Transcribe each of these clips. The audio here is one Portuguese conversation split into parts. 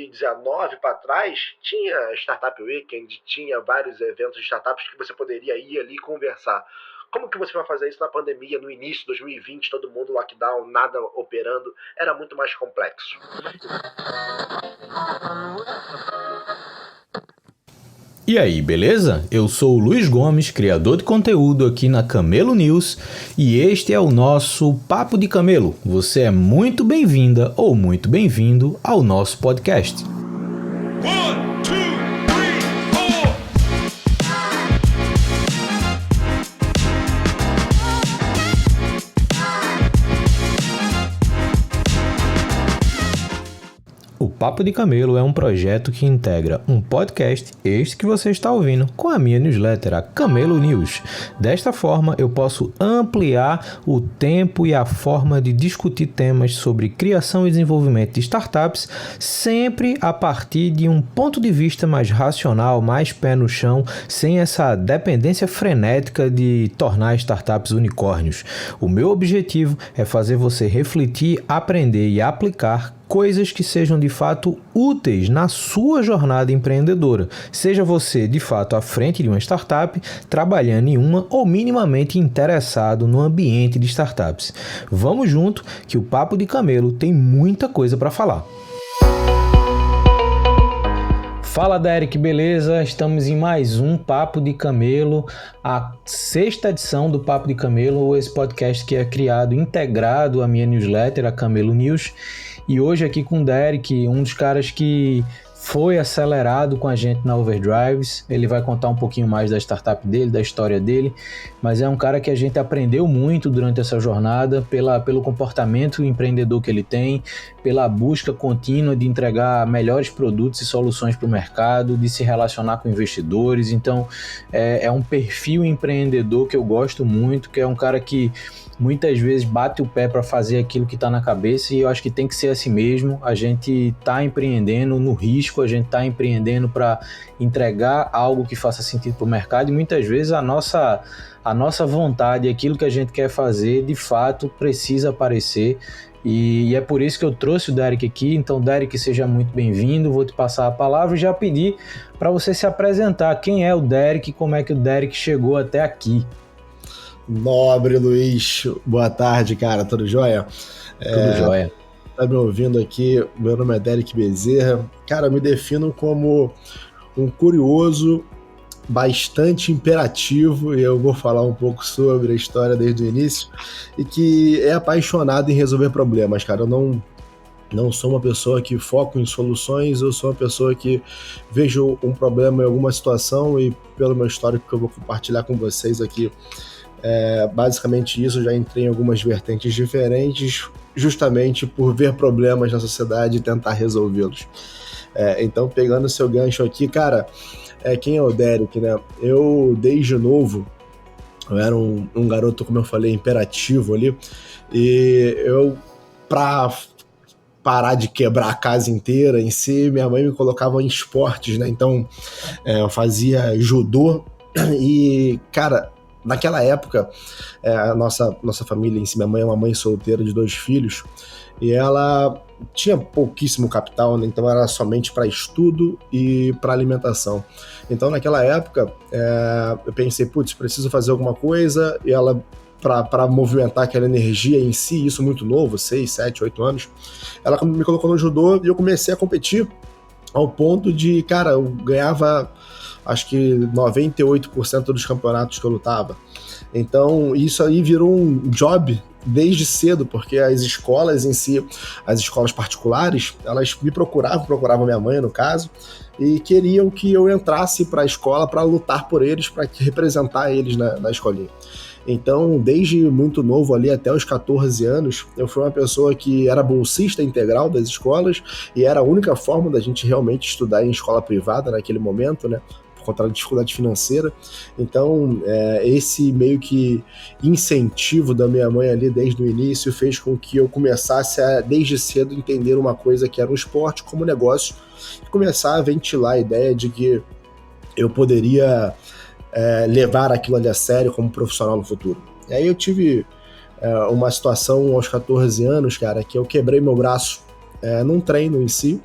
2019 para trás, tinha Startup Weekend, tinha vários eventos de startups que você poderia ir ali conversar. Como que você vai fazer isso na pandemia, no início de 2020, todo mundo lockdown, nada operando, era muito mais complexo. E aí, beleza? Eu sou o Luiz Gomes, criador de conteúdo aqui na Camelo News, e este é o nosso Papo de Camelo. Você é muito bem-vinda ou muito bem-vindo ao nosso podcast. O Papo de Camelo é um projeto que integra um podcast, este que você está ouvindo, com a minha newsletter, a Camelo News. Desta forma, eu posso ampliar o tempo e a forma de discutir temas sobre criação e desenvolvimento de startups, sempre a partir de um ponto de vista mais racional, mais pé no chão, sem essa dependência frenética de tornar startups unicórnios. O meu objetivo é fazer você refletir, aprender e aplicar coisas que sejam de fato úteis na sua jornada empreendedora. Seja você de fato à frente de uma startup, trabalhando em uma ou minimamente interessado no ambiente de startups. Vamos junto que o Papo de Camelo tem muita coisa para falar. Fala, Derek, beleza? Estamos em mais um Papo de Camelo, a 6ª edição do Papo de Camelo, esse podcast que é criado, integrado à minha newsletter, a Camelo News. E hoje aqui com o Derek, um dos caras que foi acelerado com a gente na Overdrives. Ele vai contar um pouquinho mais da startup dele, da história dele, mas é um cara que a gente aprendeu muito durante essa jornada, pelo comportamento empreendedor que ele tem, pela busca contínua de entregar melhores produtos e soluções para o mercado, de se relacionar com investidores. Então, é um perfil empreendedor que eu gosto muito, que é um cara que muitas vezes bate o pé para fazer aquilo que está na cabeça, e eu acho que tem que ser assim mesmo. A gente está empreendendo no risco, a gente está empreendendo para entregar algo que faça sentido para o mercado, e muitas vezes a nossa vontade, aquilo que a gente quer fazer, de fato precisa aparecer. E é por isso que eu trouxe o Derek aqui. Então, Derek, seja muito bem-vindo. Vou te passar a palavra e já pedir para você se apresentar. Quem é o Derek? Como é que o Derek chegou até aqui? Nobre Luiz, boa tarde, cara, tudo jóia? Tudo jóia. Tá me ouvindo aqui, meu nome é Derek Bezerra. Cara, eu me defino como um curioso, bastante imperativo, e eu vou falar um pouco sobre a história desde o início, e que é apaixonado em resolver problemas, cara. Eu não sou uma pessoa que foca em soluções, eu sou uma pessoa que vejo um problema em alguma situação, e pelo meu histórico que eu vou compartilhar com vocês aqui, basicamente isso, já entrei em algumas vertentes diferentes, justamente por ver problemas na sociedade e tentar resolvê-los. Então, pegando o seu gancho aqui, cara, quem é o Derek, né? Eu, desde novo, eu era um garoto, como eu falei, imperativo ali, e eu, pra parar de quebrar a casa inteira em si, minha mãe me colocava em esportes, né? Então, eu fazia judô, e, cara, naquela época, a nossa família em si, minha mãe é uma mãe solteira de 2 filhos, e ela tinha pouquíssimo capital, né? Então era somente para estudo e para alimentação. Então naquela época, eu pensei, putz, preciso fazer alguma coisa, e ela, para movimentar aquela energia em si, isso muito novo, 6, 7, 8 anos, ela me colocou no judô e eu comecei a competir ao ponto de, cara, eu ganhava acho que 98% dos campeonatos que eu lutava. Então, isso aí virou um job desde cedo, porque as escolas em si, as escolas particulares, elas me procuravam minha mãe, no caso, e queriam que eu entrasse para a escola para lutar por eles, para representar eles na escolinha. Então, desde muito novo ali, até os 14 anos, eu fui uma pessoa que era bolsista integral das escolas, e era a única forma da gente realmente estudar em escola privada naquele momento, né? Por conta da dificuldade financeira. Então, esse meio que incentivo da minha mãe ali desde o início fez com que eu começasse a, desde cedo, entender uma coisa que era um esporte como negócio, e começar a ventilar a ideia de que eu poderia levar aquilo ali a sério como profissional no futuro. E aí eu tive uma situação aos 14 anos, cara, que eu quebrei meu braço num treino em si,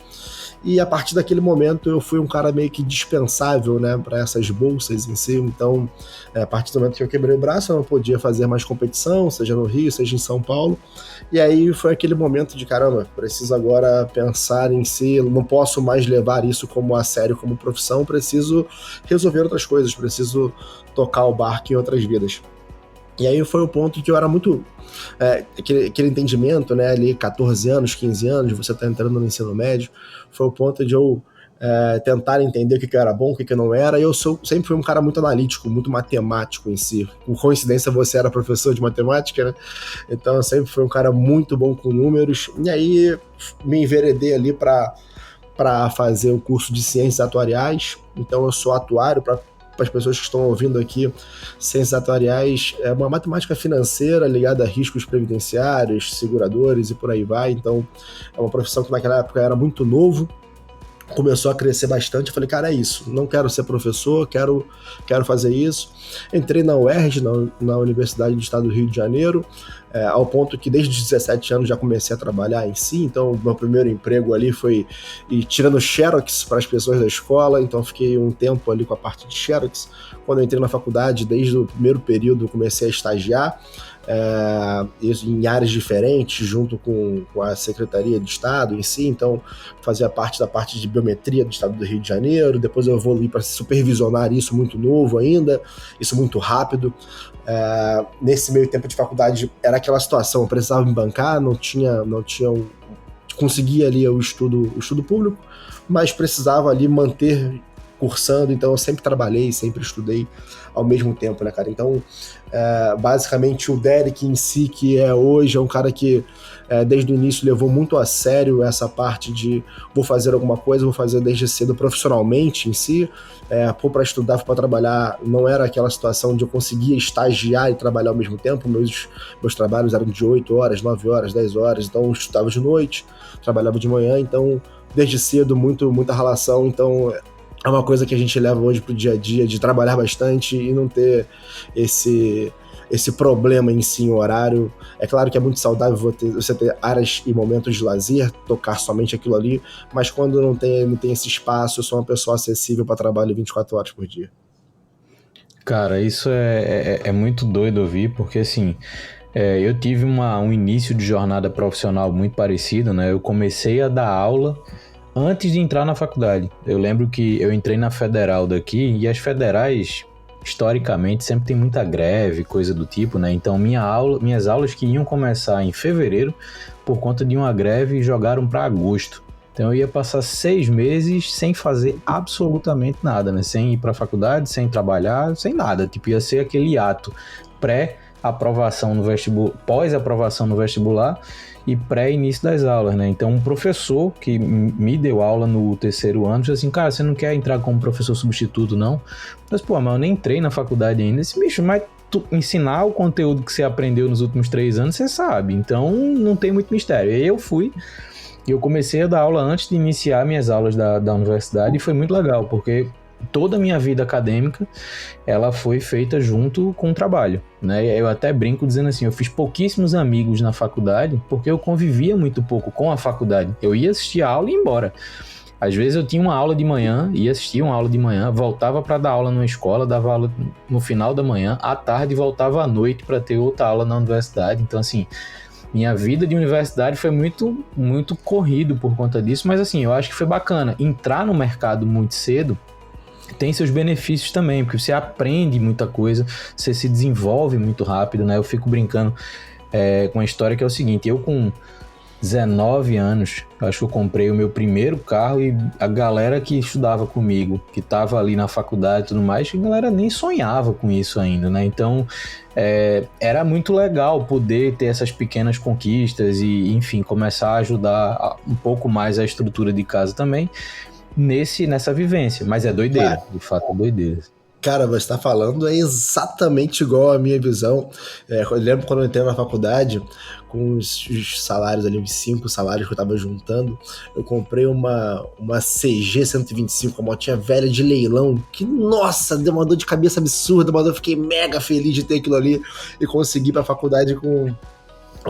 e a partir daquele momento eu fui um cara meio que dispensável, né, para essas bolsas em si. Então, a partir do momento que eu quebrei o braço, eu não podia fazer mais competição, seja no Rio, seja em São Paulo, e aí foi aquele momento de, caramba, preciso agora pensar em si, não posso mais levar isso como a sério, como profissão, preciso resolver outras coisas, preciso tocar o barco em outras vidas. E aí foi o ponto que eu era muito... aquele entendimento, né, ali 14 anos, 15 anos, você tá entrando no ensino médio, foi o ponto de eu tentar entender o que era bom, o que não era, e eu sempre fui um cara muito analítico, muito matemático em si. Por coincidência, você era professor de matemática, né? Então eu sempre fui um cara muito bom com números, e aí me enveredei ali para fazer o curso de Ciências Atuariais. Então eu sou atuário. Para as pessoas que estão ouvindo aqui, Ciências Atuariais é uma matemática financeira ligada a riscos previdenciários, seguradores e por aí vai. Então é uma profissão que naquela época era muito novo, começou a crescer bastante. Eu falei, cara, é isso, não quero ser professor, quero fazer isso. Entrei na UERJ, na Universidade do Estado do Rio de Janeiro, ao ponto que desde os 17 anos já comecei a trabalhar em si. Então meu primeiro emprego ali foi tirando xerox para as pessoas da escola, então fiquei um tempo ali com a parte de xerox. Quando eu entrei na faculdade, desde o primeiro período, comecei a estagiar, em áreas diferentes, junto com a Secretaria de Estado em si. Então fazia parte da parte de biometria do Estado do Rio de Janeiro, depois eu evoluí para supervisionar isso, muito novo ainda, isso muito rápido. Nesse meio tempo de faculdade era aquela situação, eu precisava me bancar, não tinha conseguia ali o estudo público, mas precisava ali manter cursando, então eu sempre trabalhei, sempre estudei ao mesmo tempo, né, cara? Então, basicamente o Derek em si, que é hoje, é um cara que desde o início levou muito a sério essa parte de vou fazer alguma coisa, vou fazer desde cedo profissionalmente em si. Para estudar, para trabalhar, não era aquela situação de eu conseguia estagiar e trabalhar ao mesmo tempo. Meus trabalhos eram de 8 horas, 9 horas, 10 horas, então eu estudava de noite, trabalhava de manhã, então desde cedo muita relação. Então é uma coisa que a gente leva hoje pro dia a dia, de trabalhar bastante e não ter esse problema em si, em horário. É claro que é muito saudável você ter áreas e momentos de lazer, tocar somente aquilo ali, mas quando não tem esse espaço, eu sou uma pessoa acessível para trabalho 24 horas por dia. Cara, isso é muito doido ouvir, porque assim, eu tive um início de jornada profissional muito parecido, né? Eu comecei a dar aula antes de entrar na faculdade. Eu lembro que eu entrei na federal daqui, e as federais, historicamente, sempre tem muita greve, coisa do tipo, né? Então minhas aulas que iam começar em fevereiro, por conta de uma greve, jogaram para agosto. Então eu ia passar 6 meses sem fazer absolutamente nada, né? Sem ir para a faculdade, sem trabalhar, sem nada. Tipo, ia ser aquele ato pré-aprovação no vestibular, pós-aprovação no vestibular e pré-início das aulas, né? Então, um professor que me deu aula no terceiro ano disse assim, cara, você não quer entrar como professor substituto, não? Mas, mas eu nem entrei na faculdade ainda. Esse bicho, mas tu ensinar o conteúdo que você aprendeu nos últimos 3 anos, você sabe. Então, não tem muito mistério. E eu fui, e eu comecei a dar aula antes de iniciar minhas aulas da universidade, e foi muito legal, porque toda a minha vida acadêmica, ela foi feita junto com o trabalho, né? Eu até brinco dizendo assim, eu fiz pouquíssimos amigos na faculdade, porque eu convivia muito pouco com a faculdade. Eu ia assistir a aula e ia embora. Às vezes eu tinha uma aula de manhã, ia assistir uma aula de manhã, voltava para dar aula numa escola, dava aula no final da manhã, à tarde voltava à noite para ter outra aula na universidade. Então, assim, minha vida de universidade foi muito, muito corrido por conta disso, mas assim, eu acho que foi bacana. Entrar no mercado muito cedo tem seus benefícios também, porque você aprende muita coisa, você se desenvolve muito rápido, né? Eu fico brincando com a história que é o seguinte, eu com 19 anos, acho que eu comprei o meu primeiro carro, e a galera que estudava comigo, que estava ali na faculdade e tudo mais, a galera nem sonhava com isso ainda, né? Então, era muito legal poder ter essas pequenas conquistas e, enfim, começar a ajudar um pouco mais a estrutura de casa também, nessa vivência, mas é doideira, de fato é doideira. Cara, você tá falando é exatamente igual à minha visão. Eu lembro quando eu entrei na faculdade, com os salários ali, uns 5 salários que eu tava juntando, eu comprei uma CG 125, uma motinha velha de leilão, que, nossa, deu uma dor de cabeça absurda, mas eu fiquei mega feliz de ter aquilo ali e consegui ir pra faculdade com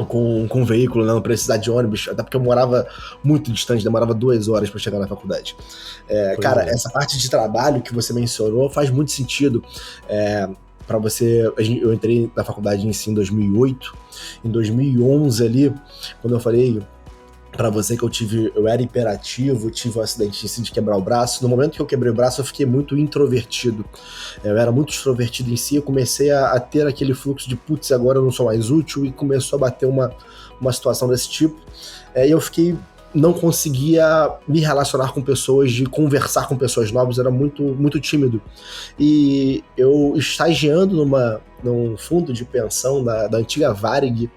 com veículo, né? Não precisar de ônibus, até porque eu morava muito distante, demorava 2 horas para chegar na faculdade. Cara, essa parte de trabalho que você mencionou faz muito sentido. Para você, eu entrei na faculdade em si em 2008, em 2011 ali, quando eu falei para você que eu era hiperativo, tive um acidente de quebrar o braço. No momento que eu quebrei o braço, eu fiquei muito introvertido. Eu era muito extrovertido em si, eu comecei a ter aquele fluxo de putz, agora eu não sou mais útil, e começou a bater uma situação desse tipo. E eu fiquei, não conseguia me relacionar com pessoas, de conversar com pessoas novas, era muito, muito tímido. E eu estagiando num fundo de pensão da antiga Varig,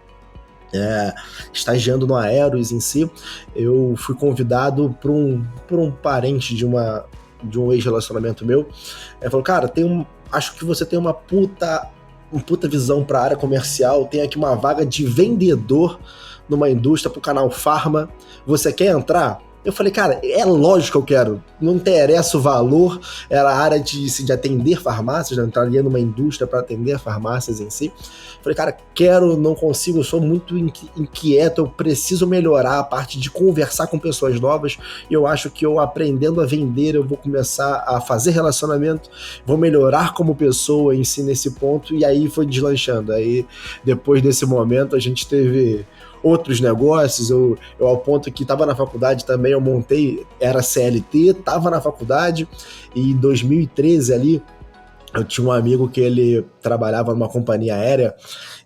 estagiando no Aeros em si, eu fui convidado por um parente de um ex-relacionamento meu. Ele falou, cara, acho que você tem uma puta visão para a área comercial, tem aqui uma vaga de vendedor numa indústria pro canal Pharma, você quer entrar? Eu falei, cara, é lógico que eu quero, não interessa o valor, era a área de atender farmácias, eu entraria numa indústria para atender farmácias em si. Falei, cara, quero, não consigo, eu sou muito inquieto, eu preciso melhorar a parte de conversar com pessoas novas, e eu acho que eu aprendendo a vender, eu vou começar a fazer relacionamento, vou melhorar como pessoa em si nesse ponto, e aí foi deslanchando. Aí, depois desse momento, a gente teve outros negócios, eu ao ponto que estava na faculdade também, eu montei, era CLT, estava na faculdade, e em 2013 ali, eu tinha um amigo que ele trabalhava numa companhia aérea,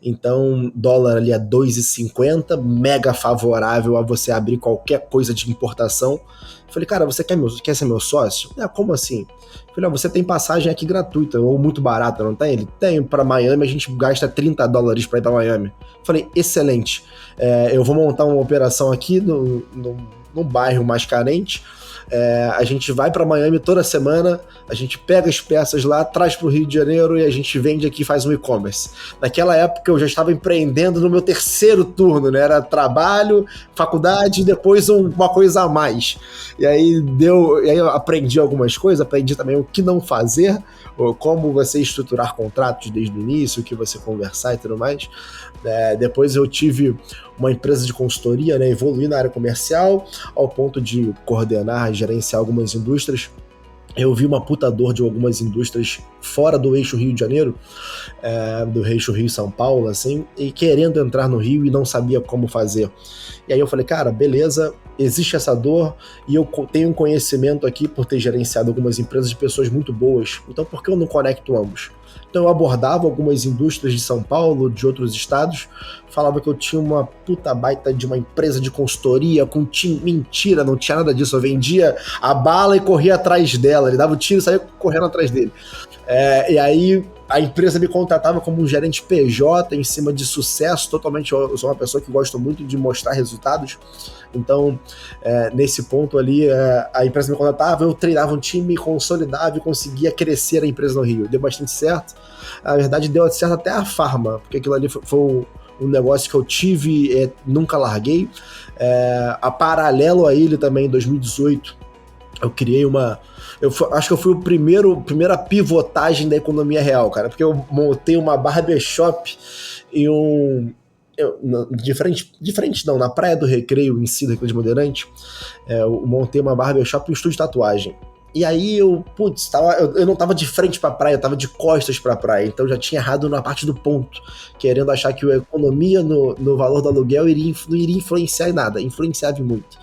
então dólar ali a 2,50, mega favorável a você abrir qualquer coisa de importação. Eu falei, cara, você quer ser meu sócio? Como assim? Eu falei, você tem passagem aqui gratuita, ou muito barata, não tem? Ele tem, para Miami a gente gasta $30 para ir para Miami. Eu falei, excelente, eu vou montar uma operação aqui no bairro mais carente, a gente vai para Miami toda semana, a gente pega as peças lá, traz para o Rio de Janeiro e a gente vende aqui e faz um e-commerce. Naquela época eu já estava empreendendo no meu terceiro turno, né? Era trabalho, faculdade e depois uma coisa a mais. E aí eu aprendi algumas coisas, aprendi também o que não fazer, como você estruturar contratos desde o início, o que você conversar e tudo mais. Depois eu tive uma empresa de consultoria, né, evoluí na área comercial ao ponto de coordenar, gerenciar algumas indústrias. Eu vi uma puta dor de algumas indústrias fora do eixo Rio de Janeiro, do eixo Rio-São Paulo, assim, e querendo entrar no Rio e não sabia como fazer. E aí eu falei, cara, beleza, existe essa dor e eu tenho um conhecimento aqui por ter gerenciado algumas empresas de pessoas muito boas, então por que eu não conecto ambos? Então eu abordava algumas indústrias de São Paulo, de outros estados, falava que eu tinha uma puta baita de uma empresa de consultoria com time. Mentira, não tinha nada disso, eu vendia a bala e corria atrás dela, ele dava o tiro e saía correndo atrás dele. E aí a empresa me contratava como um gerente PJ em cima de sucesso, totalmente, eu sou uma pessoa que gosta muito de mostrar resultados, então nesse ponto ali a empresa me contratava, eu treinava um time, consolidava e conseguia crescer a empresa no Rio, deu bastante certo, na verdade deu certo até a Pharma, porque aquilo ali foi um negócio que eu tive, nunca larguei. A paralelo a ele também, em 2018, eu criei acho que eu fui primeira pivotagem da economia real, cara, porque eu montei uma barbershop e de frente não, na Praia do Recreio, em si, do Recreio de Bandeirante, eu montei uma barbershop e um estúdio de tatuagem. E aí eu não tava de frente pra praia, eu tava de costas pra praia, então eu já tinha errado na parte do ponto, querendo achar que a economia no valor do aluguel não iria influenciar em nada, influenciava muito.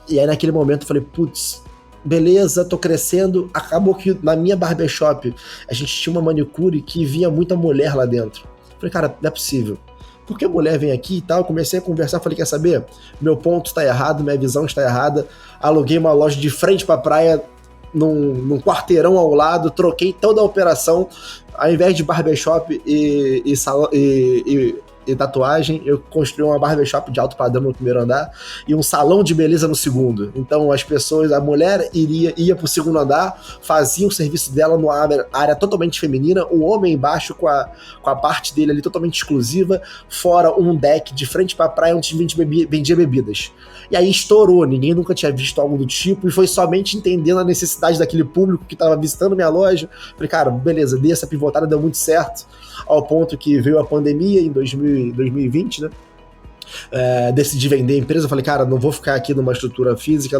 E aí naquele momento eu falei, putz, beleza, tô crescendo. Acabou que na minha barbershop a gente tinha uma manicure que vinha muita mulher lá dentro. Falei, cara, não é possível. Por que a mulher vem aqui e tal? Comecei a conversar, falei, quer saber? Meu ponto está errado, minha visão está errada. Aluguei uma loja de frente pra praia, num quarteirão ao lado, troquei toda a operação. Ao invés de barbershop e tatuagem, eu construí uma barbershop de alto padrão no primeiro andar e um salão de beleza no segundo. Então as pessoas, a mulher ia pro segundo andar, fazia o serviço dela numa área totalmente feminina, o homem embaixo com a parte dele ali totalmente exclusiva, fora um deck de frente pra praia onde vendia bebidas. E aí estourou, ninguém nunca tinha visto algo do tipo, e foi somente entendendo a necessidade daquele público que estava visitando minha loja. Falei, cara, beleza, dei essa pivotada, deu muito certo, ao ponto que veio a pandemia em 2020, 2020, né? Decidi vender a empresa, falei, cara, não vou ficar aqui numa estrutura física,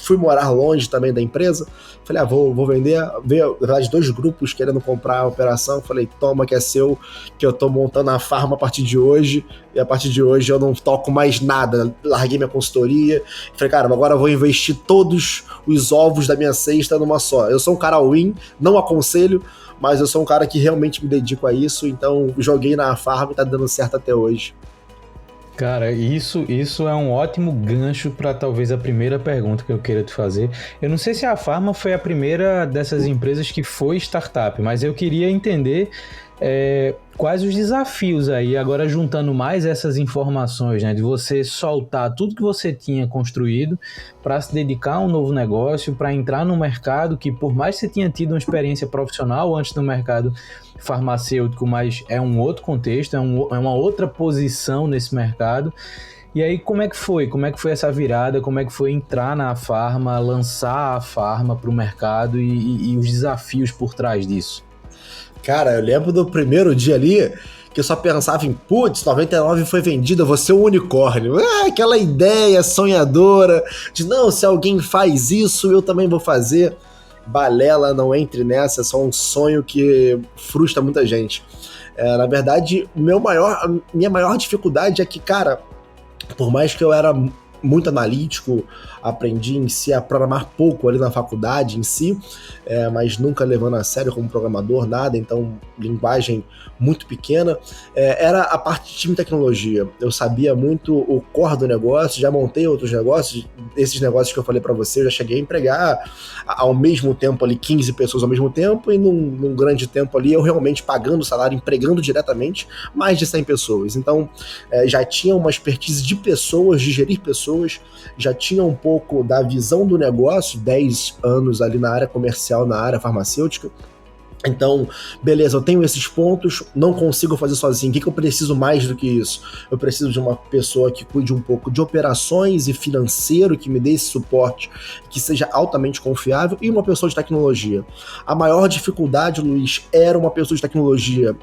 fui morar longe também da empresa, falei, vou vender, veio, na verdade, 2 grupos querendo comprar a operação, falei, toma que é seu, que eu tô montando a farma a partir de hoje, e a partir de hoje eu não toco mais nada, larguei minha consultoria, falei, cara, agora eu vou investir todos os ovos da minha cesta numa só, eu sou um cara win, não aconselho, mas eu sou um cara que realmente me dedico a isso, então joguei na farma e tá dando certo até hoje. Cara, isso é um ótimo gancho para talvez a primeira pergunta que eu queira te fazer. Eu não sei se a Farma foi a primeira dessas empresas que foi startup, mas eu queria entender quais os desafios aí, agora juntando mais essas informações, né, de você soltar tudo que você tinha construído para se dedicar a um novo negócio, para entrar no mercado que, por mais que você tinha tido uma experiência profissional antes do mercado farmacêutico, mas é um outro contexto, é uma outra posição nesse mercado. E aí, como é que foi? Como é que foi essa virada? Como é que foi entrar na Farma, lançar a Farma para o mercado e os desafios por trás disso? Cara, eu lembro do primeiro dia ali que eu só pensava em, putz, 99 foi vendida, vou ser um unicórnio. Aquela ideia sonhadora de, não, se alguém faz isso, eu também vou fazer. Balela, não entre nessa, é só um sonho que frustra muita gente. Na verdade, minha maior dificuldade é que, cara, por mais que eu era muito analítico, aprendi em si a programar pouco ali na faculdade em si, mas nunca levando a sério como programador, nada, então linguagem muito pequena, era a parte de time de tecnologia. Eu sabia muito o core do negócio, já montei outros negócios, esses negócios que eu falei para você, eu já cheguei a empregar ao mesmo tempo ali 15 pessoas ao mesmo tempo, e num grande tempo ali eu realmente pagando salário, empregando diretamente mais de 100 pessoas. Então já tinha uma expertise de pessoas, de gerir pessoas, já tinha um pouco da visão do negócio, 10 anos ali na área comercial, na área farmacêutica. Então, beleza, eu tenho esses pontos, não consigo fazer sozinho. O que eu preciso mais do que isso? Eu preciso de uma pessoa que cuide um pouco de operações e financeiro, que me dê esse suporte, que seja altamente confiável, e uma pessoa de tecnologia. A maior dificuldade, Luiz, era uma pessoa de tecnologia.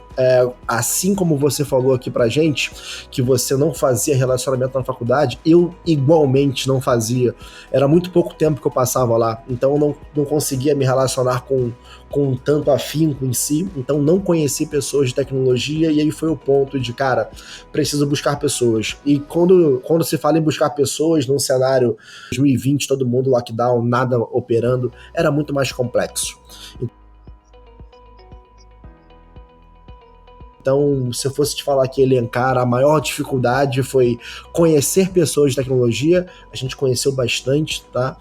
Assim como você falou aqui pra gente, que você não fazia relacionamento na faculdade, eu igualmente não fazia. Era muito pouco tempo que eu passava lá, então eu não conseguia me relacionar com tanto afinco em si, então não conheci pessoas de tecnologia, e aí foi o ponto de, cara, preciso buscar pessoas. E quando se fala em buscar pessoas num cenário 2020, todo mundo lockdown, nada operando, era muito mais complexo. Então, se eu fosse te falar que elencar, a maior dificuldade foi conhecer pessoas de tecnologia. A gente conheceu bastante, tá?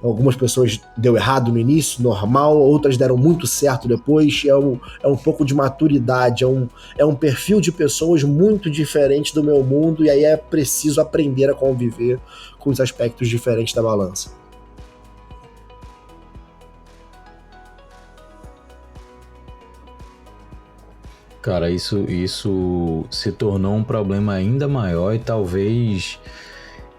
Algumas pessoas deu errado no início, normal, outras deram muito certo depois. É um pouco de maturidade, é um perfil de pessoas muito diferente do meu mundo, e aí é preciso aprender a conviver com os aspectos diferentes da balança. Cara, isso se tornou um problema ainda maior, e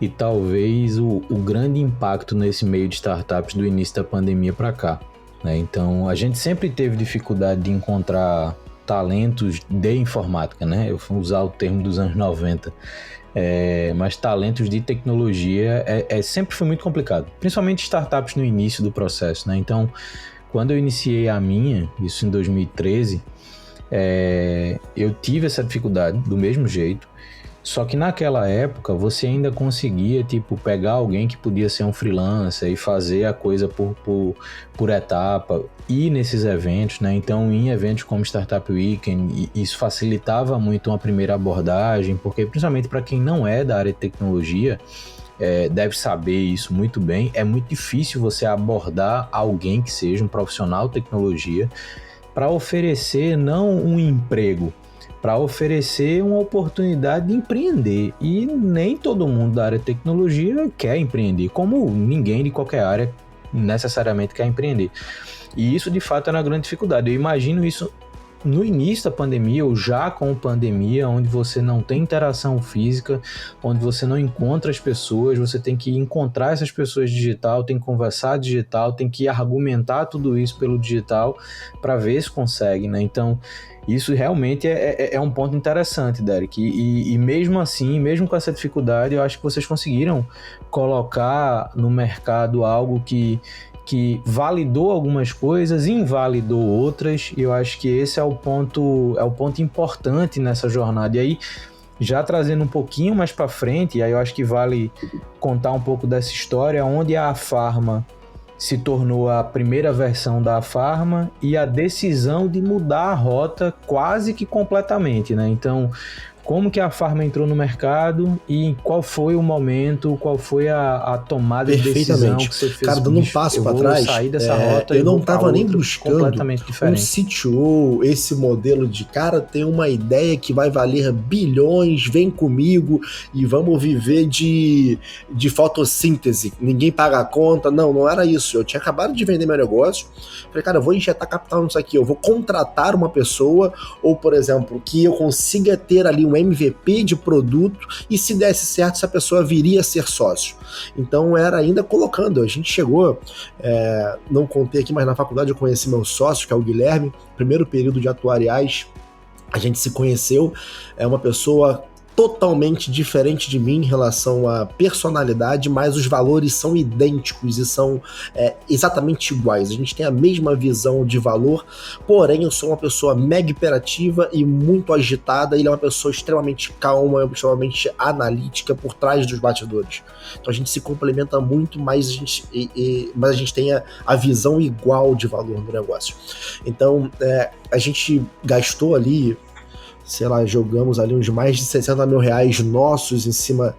talvez o grande impacto nesse meio de startups do início da pandemia para cá, né? Então, a gente sempre teve dificuldade de encontrar talentos de informática, né? Eu vou usar o termo dos anos 90, mas talentos de tecnologia sempre foi muito complicado, principalmente startups no início do processo, né? Então, quando eu iniciei a minha, isso em 2013, eu tive essa dificuldade do mesmo jeito, só que naquela época você ainda conseguia pegar alguém que podia ser um freelancer e fazer a coisa por etapa, ir nesses eventos, né? Então, em eventos como Startup Weekend, isso facilitava muito uma primeira abordagem, porque principalmente para quem não é da área de tecnologia, deve saber isso muito bem, é muito difícil você abordar alguém que seja um profissional de tecnologia para oferecer não um emprego, para oferecer uma oportunidade de empreender. E nem todo mundo da área de tecnologia quer empreender, como ninguém de qualquer área necessariamente quer empreender. E isso, de fato, é uma grande dificuldade. Eu imagino isso no início da pandemia ou já com pandemia, onde você não tem interação física, onde você não encontra as pessoas, você tem que encontrar essas pessoas digital, tem que conversar digital, tem que argumentar tudo isso pelo digital para ver se consegue, né? Então, isso realmente é um ponto interessante, Derek. E mesmo assim, mesmo com essa dificuldade, eu acho que vocês conseguiram colocar no mercado algo que validou algumas coisas e invalidou outras, e eu acho que esse é o ponto importante nessa jornada. E aí, já trazendo um pouquinho mais para frente, e aí eu acho que vale contar um pouco dessa história, onde a Afarma se tornou a primeira versão da Afarma e a decisão de mudar a rota quase que completamente, né? Então, como que a Afarma entrou no mercado e qual foi o momento, qual foi a tomada de decisão que você fez? Cara, dando um passo para trás, sair dessa rota, eu não estava nem buscando um CTO, esse modelo de cara tem uma ideia que vai valer bilhões, vem comigo e vamos viver de fotossíntese, ninguém paga a conta. Não era isso. Eu tinha acabado de vender meu negócio, falei, cara, eu vou injetar capital nisso aqui, eu vou contratar uma pessoa, ou por exemplo, que eu consiga ter ali um MVP de produto e se desse certo, essa pessoa viria a ser sócio. Então era ainda colocando, a gente chegou, não contei aqui, mas na faculdade eu conheci meu sócio, que é o Guilherme, primeiro período de atuariais, a gente se conheceu, é uma pessoa totalmente diferente de mim em relação à personalidade, mas os valores são idênticos e são exatamente iguais. A gente tem a mesma visão de valor, porém eu sou uma pessoa mega hiperativa e muito agitada, ele é uma pessoa extremamente calma, extremamente analítica por trás dos bastidores. Então a gente se complementa muito, mas a gente tem a visão igual de valor do negócio. Então a gente gastou ali, sei lá, jogamos ali uns mais de 60 mil reais nossos em cima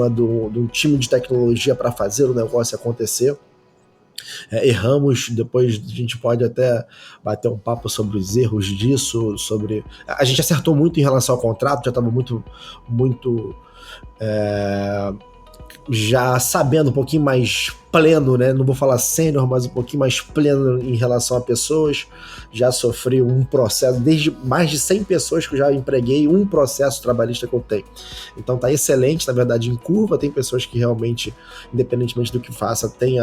de um time de tecnologia para fazer o negócio acontecer. Erramos, depois a gente pode até bater um papo sobre os erros disso, a gente acertou muito em relação ao contrato, já estava muito já sabendo um pouquinho mais pleno, né? Não vou falar sênior, mas um pouquinho mais pleno em relação a pessoas. Já sofri um processo, desde mais de 100 pessoas que eu já empreguei, um processo trabalhista que eu tenho. Então tá excelente, na verdade, em curva. Tem pessoas que realmente, independentemente do que faça, tem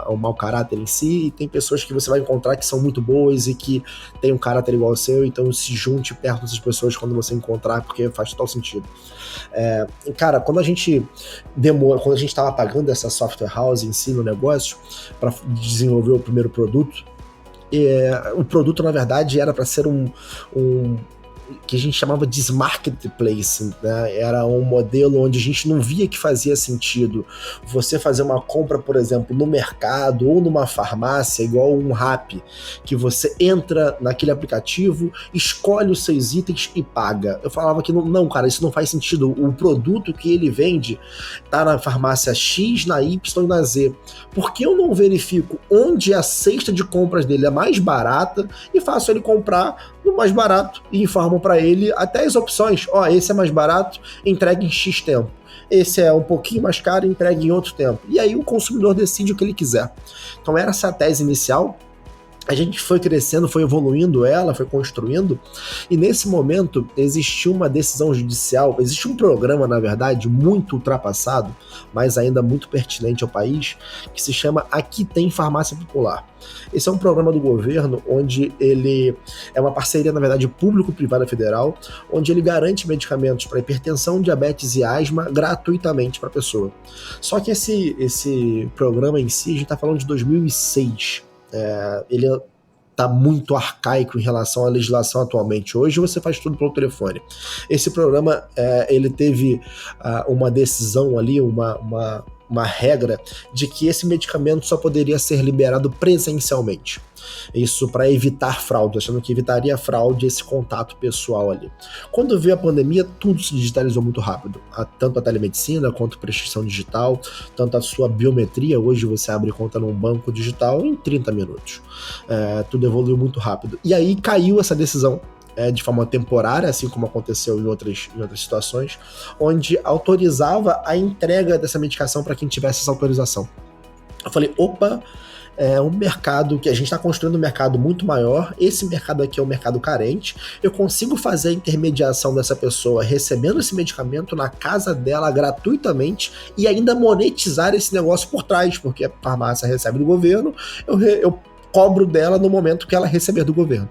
o mau caráter em si, e tem pessoas que você vai encontrar que são muito boas e que tem um caráter igual ao seu, então se junte perto dessas pessoas quando você encontrar, porque faz total sentido. Cara, quando a gente estava pagando essa software house em si no negócio para desenvolver o primeiro produto, o produto na verdade era para ser um que a gente chamava de marketplace, né? Era um modelo onde a gente não via que fazia sentido você fazer uma compra, por exemplo, no mercado ou numa farmácia, igual um Rappi, que você entra naquele aplicativo, escolhe os seus itens e paga. Eu falava que não, cara, isso não faz sentido. O produto que ele vende tá na farmácia X, na Y e na Z. Por que eu não verifico onde a cesta de compras dele é mais barata e faço ele comprar no mais barato e informam para ele até as opções? Esse é mais barato, entregue em X tempo. Esse é um pouquinho mais caro, entregue em outro tempo. E aí o consumidor decide o que ele quiser. Então essa é a tese inicial. A gente foi crescendo, foi evoluindo ela, foi construindo, e nesse momento existiu uma decisão judicial, existe um programa, na verdade, muito ultrapassado, mas ainda muito pertinente ao país, que se chama Aqui Tem Farmácia Popular. Esse é um programa do governo onde ele é uma parceria, na verdade, público-privada federal, onde ele garante medicamentos para hipertensão, diabetes e asma gratuitamente para a pessoa. Só que esse programa em si, a gente está falando de 2006, ele está muito arcaico em relação à legislação atualmente. Hoje você faz tudo pelo telefone. Esse programa, ele teve uma decisão ali, uma regra de que esse medicamento só poderia ser liberado presencialmente. Isso para evitar fraude, achando que evitaria fraude esse contato pessoal ali. Quando veio a pandemia, tudo se digitalizou muito rápido. Tanto a telemedicina, quanto a prescrição digital, tanto a sua biometria. Hoje você abre conta num banco digital em 30 minutos. Tudo evoluiu muito rápido. E aí caiu essa decisão de forma temporária, assim como aconteceu em outras situações, onde autorizava a entrega dessa medicação para quem tivesse essa autorização. Eu falei, opa, é um mercado que a gente está construindo um mercado muito maior. Esse mercado aqui é um mercado carente. Eu consigo fazer a intermediação dessa pessoa recebendo esse medicamento na casa dela gratuitamente e ainda monetizar esse negócio por trás, porque a farmácia recebe do governo, eu cobro dela no momento que ela receber do governo.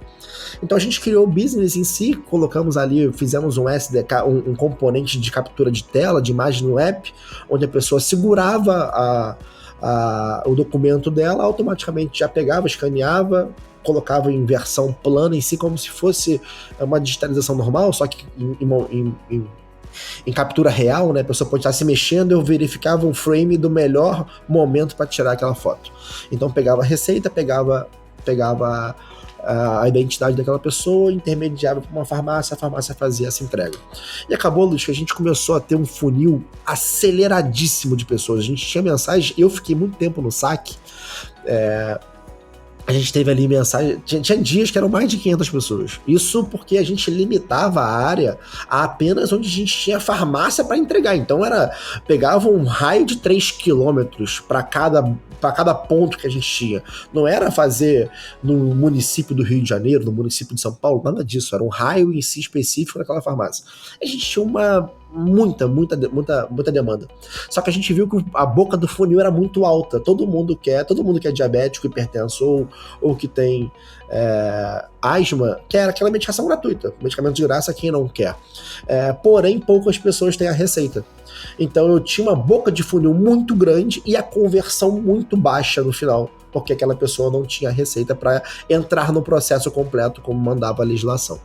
Então a gente criou o business em si, colocamos ali, fizemos um SDK, um componente de captura de tela, de imagem no app, onde a pessoa segurava o documento dela, automaticamente já pegava, escaneava, colocava em versão plana em si, como se fosse uma digitalização normal, só que em captura real, né? A pessoa pode estar se mexendo, eu verificava um frame do melhor momento para tirar aquela foto. Então pegava a receita, pegava a identidade daquela pessoa, intermediava para uma farmácia, a farmácia fazia essa entrega. E acabou, Luiz, que a gente começou a ter um funil aceleradíssimo de pessoas. A gente tinha mensagem, eu fiquei muito tempo no saque, a gente teve ali mensagem, tinha dias que eram mais de 500 pessoas. Isso porque a gente limitava a área a apenas onde a gente tinha farmácia para entregar. Então pegava um raio de 3 quilômetros para cada ponto que a gente tinha. Não era fazer no município do Rio de Janeiro, no município de São Paulo, nada disso. Era um raio em si específico naquela farmácia. A gente tinha muita demanda. Só que a gente viu que a boca do funil era muito alta. Todo mundo que é diabético, hipertenso ou que tem asma, quer aquela medicação gratuita. Medicamento de graça, quem não quer. Porém, poucas pessoas têm a receita. Então eu tinha uma boca de funil muito grande e a conversão muito baixa no final, porque aquela pessoa não tinha receita para entrar no processo completo como mandava a legislação.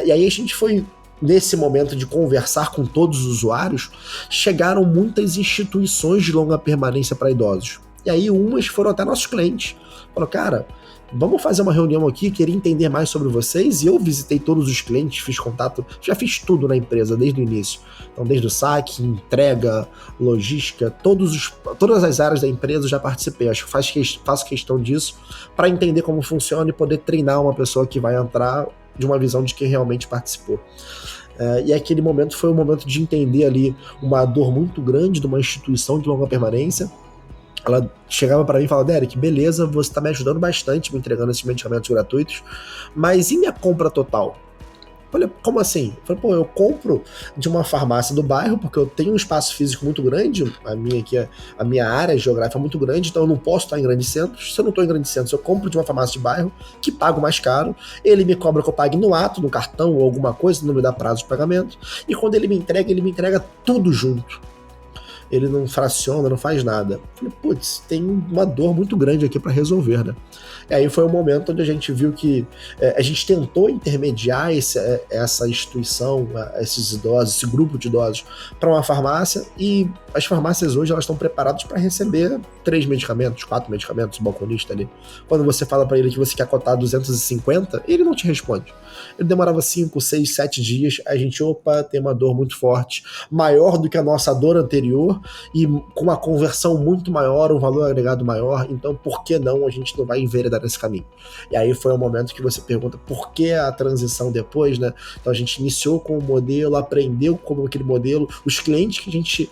E aí a gente foi, nesse momento de conversar com todos os usuários, chegaram muitas instituições de longa permanência para idosos. E aí umas foram até nossos clientes. Falaram, cara, vamos fazer uma reunião aqui, queria entender mais sobre vocês. E eu visitei todos os clientes, fiz contato, já fiz tudo na empresa desde o início. Então, desde o saque, entrega, logística, todas as áreas da empresa eu já participei. Acho que faço questão disso para entender como funciona e poder treinar uma pessoa que vai entrar de uma visão de quem realmente participou. E aquele momento foi um momento de entender ali uma dor muito grande de uma instituição de longa permanência. Ela chegava para mim e falava, Derek, beleza, você está me ajudando bastante, me entregando esses medicamentos gratuitos, mas e minha compra total? Eu falei, como assim? Eu falei, eu compro de uma farmácia do bairro, porque eu tenho um espaço físico muito grande, a minha área geográfica é muito grande, então eu não posso estar em grandes centros. Se eu não estou em grandes centros, eu compro de uma farmácia de bairro, que pago mais caro, ele me cobra que eu pague no ato, no cartão ou alguma coisa, não me dá prazo de pagamento, e quando ele me entrega tudo junto. Ele não fraciona, não faz nada. Falei, putz, tem uma dor muito grande aqui para resolver, né? E aí foi um momento onde a gente viu que a gente tentou intermediar essa instituição, esses idosos, esse grupo de idosos, para uma farmácia, e as farmácias hoje elas estão preparadas para receber 3 medicamentos, 4 medicamentos, o balconista ali. Quando você fala para ele que você quer cotar 250, ele não te responde. Ele demorava 5, 6, 7 dias, a gente, tem uma dor muito forte, maior do que a nossa dor anterior, e com uma conversão muito maior, um valor agregado maior, então por que não a gente não vai enveredar nesse caminho? E aí foi o momento que você pergunta por que a transição depois, né? Então a gente iniciou com o modelo, aprendeu como aquele modelo, os clientes que a gente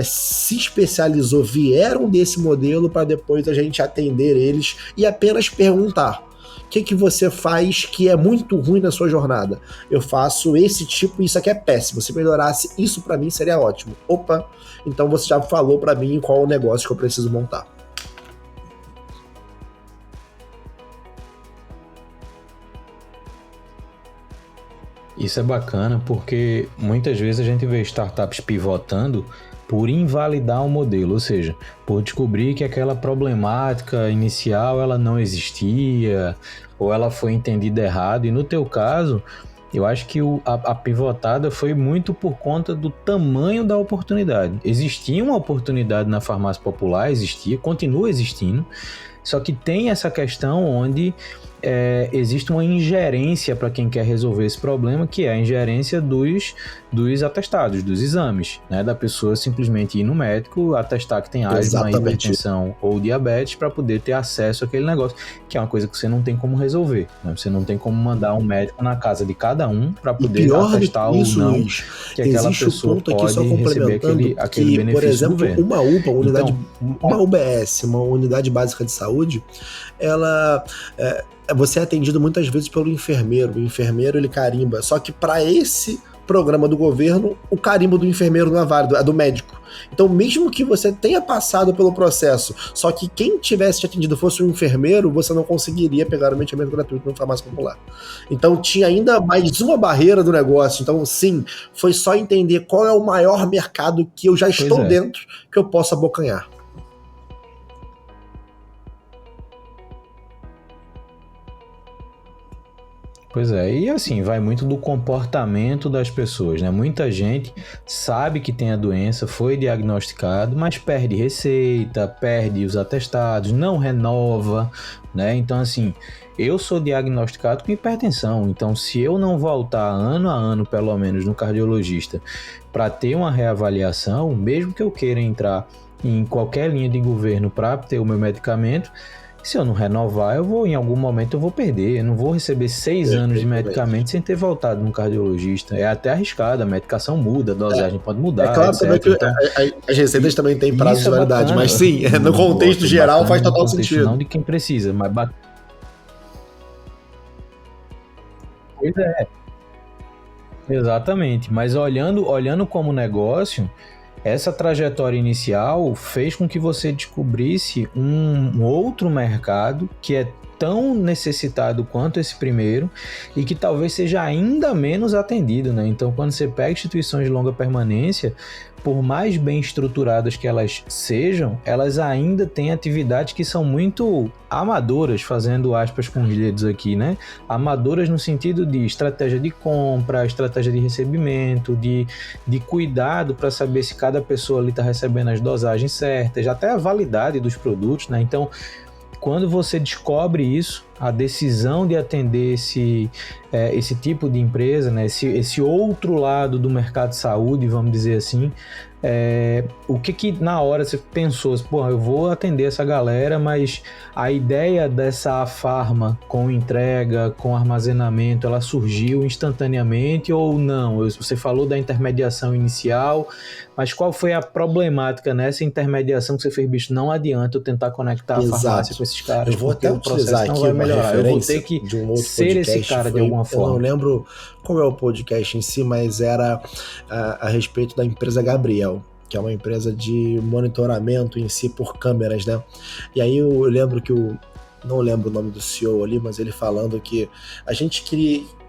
se especializou vieram desse modelo para depois a gente atender eles e apenas perguntar, o que você faz que é muito ruim na sua jornada? Eu faço esse tipo, isso aqui é péssimo. Se melhorasse isso para mim seria ótimo. Então você já falou para mim qual é o negócio que eu preciso montar. Isso é bacana porque muitas vezes a gente vê startups pivotando por invalidar um modelo, ou seja, por descobrir que aquela problemática inicial ela não existia ou ela foi entendida errado. E no teu caso, eu acho que a pivotada foi muito por conta do tamanho da oportunidade. Existia uma oportunidade na farmácia popular, continua existindo, só que tem essa questão onde existe uma ingerência para quem quer resolver esse problema, que é a ingerência dos atestados, dos exames, né? Da pessoa simplesmente ir no médico, atestar que tem asma, hipertensão ou diabetes para poder ter acesso àquele negócio, que é uma coisa que você não tem como resolver, né? Você não tem como mandar um médico na casa de cada um para poder atestar ou não Luiz, que aquela pessoa pode receber aquele benefício, por exemplo, do governo. Uma UPA, uma UBS, uma unidade básica de saúde, ela... você é atendido muitas vezes pelo enfermeiro. O enfermeiro, ele carimba. Só que para esse programa do governo, o carimbo do enfermeiro não é válido, é do médico. Então, mesmo que você tenha passado pelo processo, só que quem tivesse te atendido fosse um enfermeiro, você não conseguiria pegar o medicamento gratuito no farmácia popular. Então, tinha ainda mais uma barreira do negócio. Então, sim, foi só entender qual é o maior mercado que eu já estou dentro, que eu posso abocanhar. Pois é, e assim, vai muito do comportamento das pessoas, né? Muita gente sabe que tem a doença, foi diagnosticado, mas perde receita, perde os atestados, não renova, né? Então, assim, eu sou diagnosticado com hipertensão, então se eu não voltar ano a ano, pelo menos, no cardiologista, para ter uma reavaliação, mesmo que eu queira entrar em qualquer linha de governo para ter o meu medicamento, se eu não renovar, em algum momento eu vou perder. Eu não vou receber 6 anos de medicamento sem ter voltado num cardiologista. É até arriscado, a medicação muda, a dosagem pode mudar, claro, etc. também que então, as receitas também têm prazo de validade, mas sim, no contexto geral faz total sentido. Não de quem precisa, mas... Pois é. Exatamente, mas olhando como negócio... Essa trajetória inicial fez com que você descobrisse um outro mercado que é tão necessitado quanto esse primeiro e que talvez seja ainda menos atendido, né? Então, quando você pega instituições de longa permanência, por mais bem estruturadas que elas sejam, elas ainda têm atividades que são muito amadoras, fazendo aspas com os dedos aqui, né? Amadoras no sentido de estratégia de compra, estratégia de recebimento, de cuidado para saber se cada pessoa ali está recebendo as dosagens certas, até a validade dos produtos, né? Então, quando você descobre isso, a decisão de atender esse tipo de empresa, né? esse outro lado do mercado de saúde, vamos dizer assim, o que na hora você pensou, eu vou atender essa galera, mas a ideia dessa Afarma com entrega, com armazenamento, ela surgiu instantaneamente ou não? Você falou da intermediação inicial, mas qual foi a problemática nessa intermediação que você fez, bicho, não adianta eu tentar conectar a farmácia com esses caras, eu vou até utilizar aqui uma referência, eu vou ter que de um outro ser esse cara de alguma forma. Eu não lembro qual é o podcast em si, mas era a respeito da empresa Gabriel, que é uma empresa de monitoramento em si por câmeras, né? E aí eu lembro que não lembro o nome do CEO ali, mas ele falando que a gente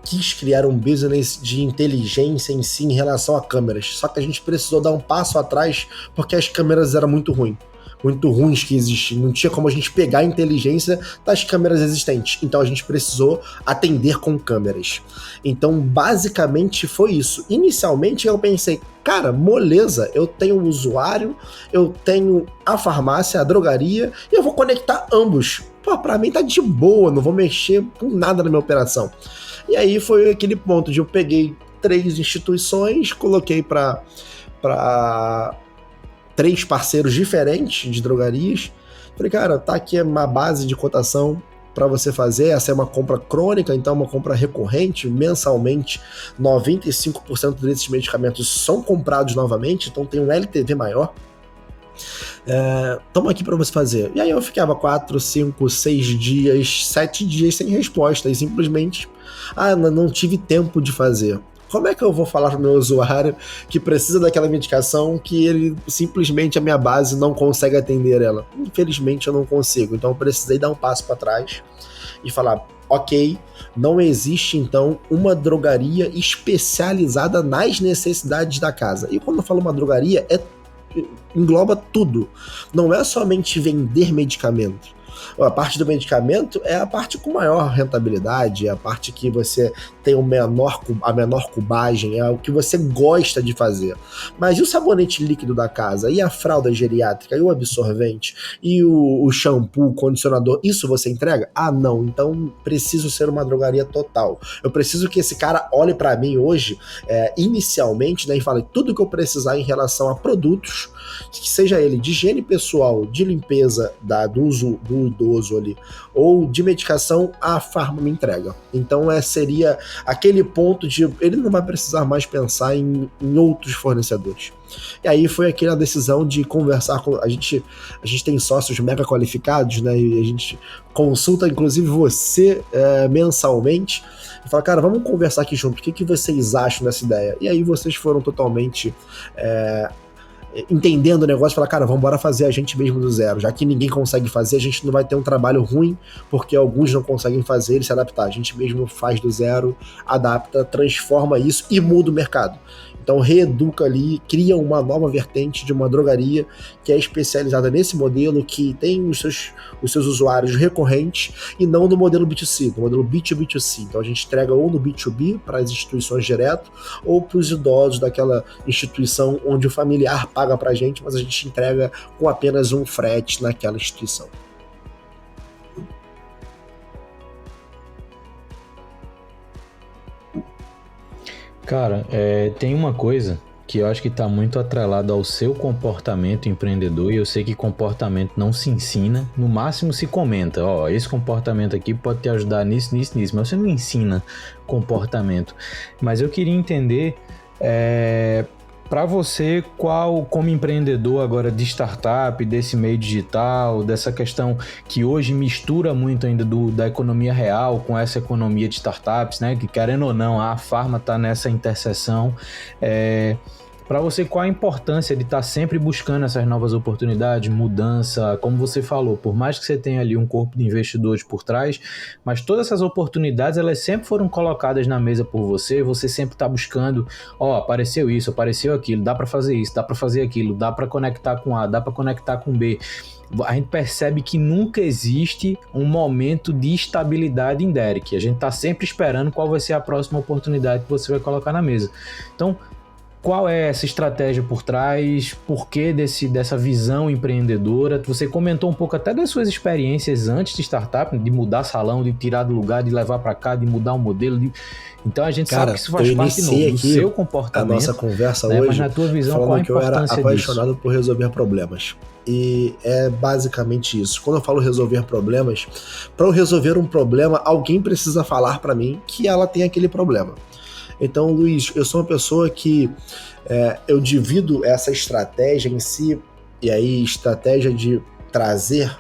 quis criar um business de inteligência em si em relação a câmeras, só que a gente precisou dar um passo atrás porque as câmeras eram muito ruins que existiam, não tinha como a gente pegar a inteligência das câmeras existentes, então a gente precisou atender com câmeras. Então basicamente foi isso. Inicialmente eu pensei, cara, moleza, eu tenho o usuário, eu tenho a farmácia, a drogaria, e eu vou conectar ambos. Pra mim tá de boa, não vou mexer com nada na minha operação. E aí foi aquele ponto de eu peguei 3 instituições, coloquei para 3 parceiros diferentes de drogarias. Falei, cara, tá aqui uma base de cotação para você fazer. Essa é uma compra crônica, então uma compra recorrente, mensalmente. 95% desses medicamentos são comprados novamente, então tem um LTV maior. Estamos aqui para você fazer. E aí eu ficava 4, 5, 6 dias, 7 dias sem resposta e simplesmente não tive tempo de fazer. Como é que eu vou falar para o meu usuário que precisa daquela medicação que ele simplesmente, a minha base não consegue atender ela? Infelizmente eu não consigo, então eu precisei dar um passo para trás e falar, ok, não existe então uma drogaria especializada nas necessidades da casa. E quando eu falo uma drogaria, engloba tudo. Não é somente vender medicamento. A parte do medicamento é a parte com maior rentabilidade, é a parte que você tem a menor cubagem, é o que você gosta de fazer. Mas e o sabonete líquido da casa? E a fralda geriátrica? E o absorvente? E o shampoo, o condicionador? Isso você entrega? Ah, não. Então preciso ser uma drogaria total. Eu preciso que esse cara olhe para mim hoje, inicialmente, né, e fale tudo que eu precisar em relação a produtos, que seja ele de higiene pessoal, de limpeza do uso do idoso ali, ou de medicação, a farma me entrega. Então seria aquele ponto de ele não vai precisar mais pensar em outros fornecedores. E aí foi aquela decisão de conversar com... A gente tem sócios mega qualificados, né? E a gente consulta, inclusive, você mensalmente e fala, cara, vamos conversar aqui junto, o que vocês acham dessa ideia? E aí vocês foram totalmente... entendendo o negócio, falar, cara, vamos embora fazer a gente mesmo do zero, já que ninguém consegue fazer, a gente não vai ter um trabalho ruim, porque alguns não conseguem fazer e se adaptar, a gente mesmo faz do zero, adapta, transforma isso e muda o mercado. Então reeduca ali, cria uma nova vertente de uma drogaria que é especializada nesse modelo, que tem os seus usuários recorrentes e não no modelo B2C, no modelo B2B2C. Então a gente entrega ou no B2B para as instituições direto ou para os idosos daquela instituição onde o familiar paga para a gente, mas a gente entrega com apenas um frete naquela instituição. Cara, tem uma coisa que eu acho que está muito atrelado ao seu comportamento empreendedor, e eu sei que comportamento não se ensina, no máximo se comenta, esse comportamento aqui pode te ajudar nisso, mas você não ensina comportamento. Mas eu queria entender, para você, como empreendedor agora de startup, desse meio digital, dessa questão que hoje mistura muito ainda da economia real com essa economia de startups, né? Que querendo ou não, a Farma está nessa interseção. Para você, qual a importância de estar sempre buscando essas novas oportunidades, mudança, como você falou, por mais que você tenha ali um corpo de investidores por trás, mas todas essas oportunidades, elas sempre foram colocadas na mesa por você sempre está buscando, apareceu isso, apareceu aquilo, dá para fazer isso, dá para fazer aquilo, dá para conectar com A, dá para conectar com B. A gente percebe que nunca existe um momento de estabilidade em Derek. A gente está sempre esperando qual vai ser a próxima oportunidade que você vai colocar na mesa. Então, qual é essa estratégia por trás? Por que dessa visão empreendedora? Você comentou um pouco até das suas experiências antes de startup, de mudar salão, de tirar do lugar, de levar para cá, de mudar o modelo. Então a gente sabe que isso faz parte do seu comportamento. A nossa conversa, né? hoje, mas na tua visão, qual a importância disso? Que eu era apaixonado por resolver problemas. E é basicamente isso. Quando eu falo resolver problemas, para eu resolver um problema, alguém precisa falar para mim que ela tem aquele problema. Então, Luiz, eu sou uma pessoa que eu divido essa estratégia em si, e aí estratégia de trazer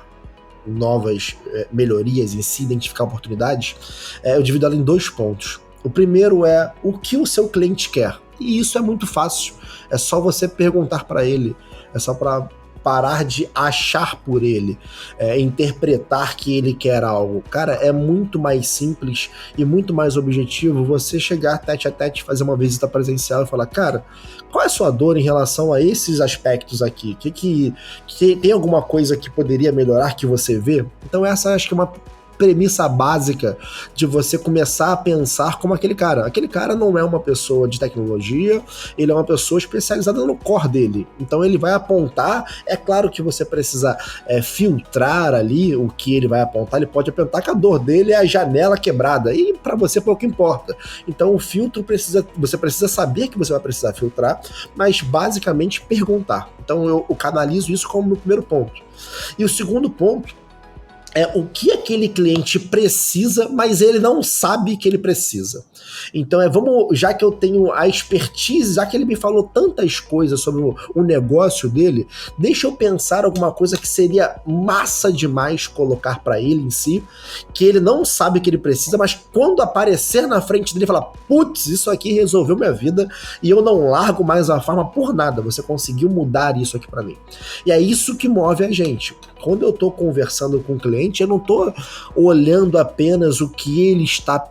novas melhorias em si, identificar oportunidades, eu divido ela em 2 pontos. O primeiro é o que o seu cliente quer. E isso é muito fácil. É só você perguntar para ele. É só para parar de achar por ele, interpretar que ele quer algo. Cara, é muito mais simples e muito mais objetivo você chegar tete a tete, fazer uma visita presencial e falar, cara, qual é a sua dor em relação a esses aspectos aqui? Que tem alguma coisa que poderia melhorar que você vê? Então essa acho que é uma premissa básica de você começar a pensar como aquele cara. Aquele cara não é uma pessoa de tecnologia, ele é uma pessoa especializada no core dele. Então ele vai apontar, é claro que você precisa filtrar ali o que ele vai apontar, ele pode apontar que a dor dele é a janela quebrada, e para você pouco importa. Então o filtro você precisa saber que você vai precisar filtrar, mas basicamente perguntar. Então eu canalizo isso como meu primeiro ponto. E o segundo ponto é o que aquele cliente precisa, mas ele não sabe que ele precisa. Então já que eu tenho a expertise, já que ele me falou tantas coisas sobre o negócio dele, deixa eu pensar alguma coisa que seria massa demais colocar para ele em si, que ele não sabe que ele precisa, mas quando aparecer na frente dele, falar, putz, isso aqui resolveu minha vida e eu não largo mais a Farma por nada, você conseguiu mudar isso aqui para mim. E é isso que move a gente. Quando eu tô conversando com o cliente, eu não tô olhando apenas o que ele está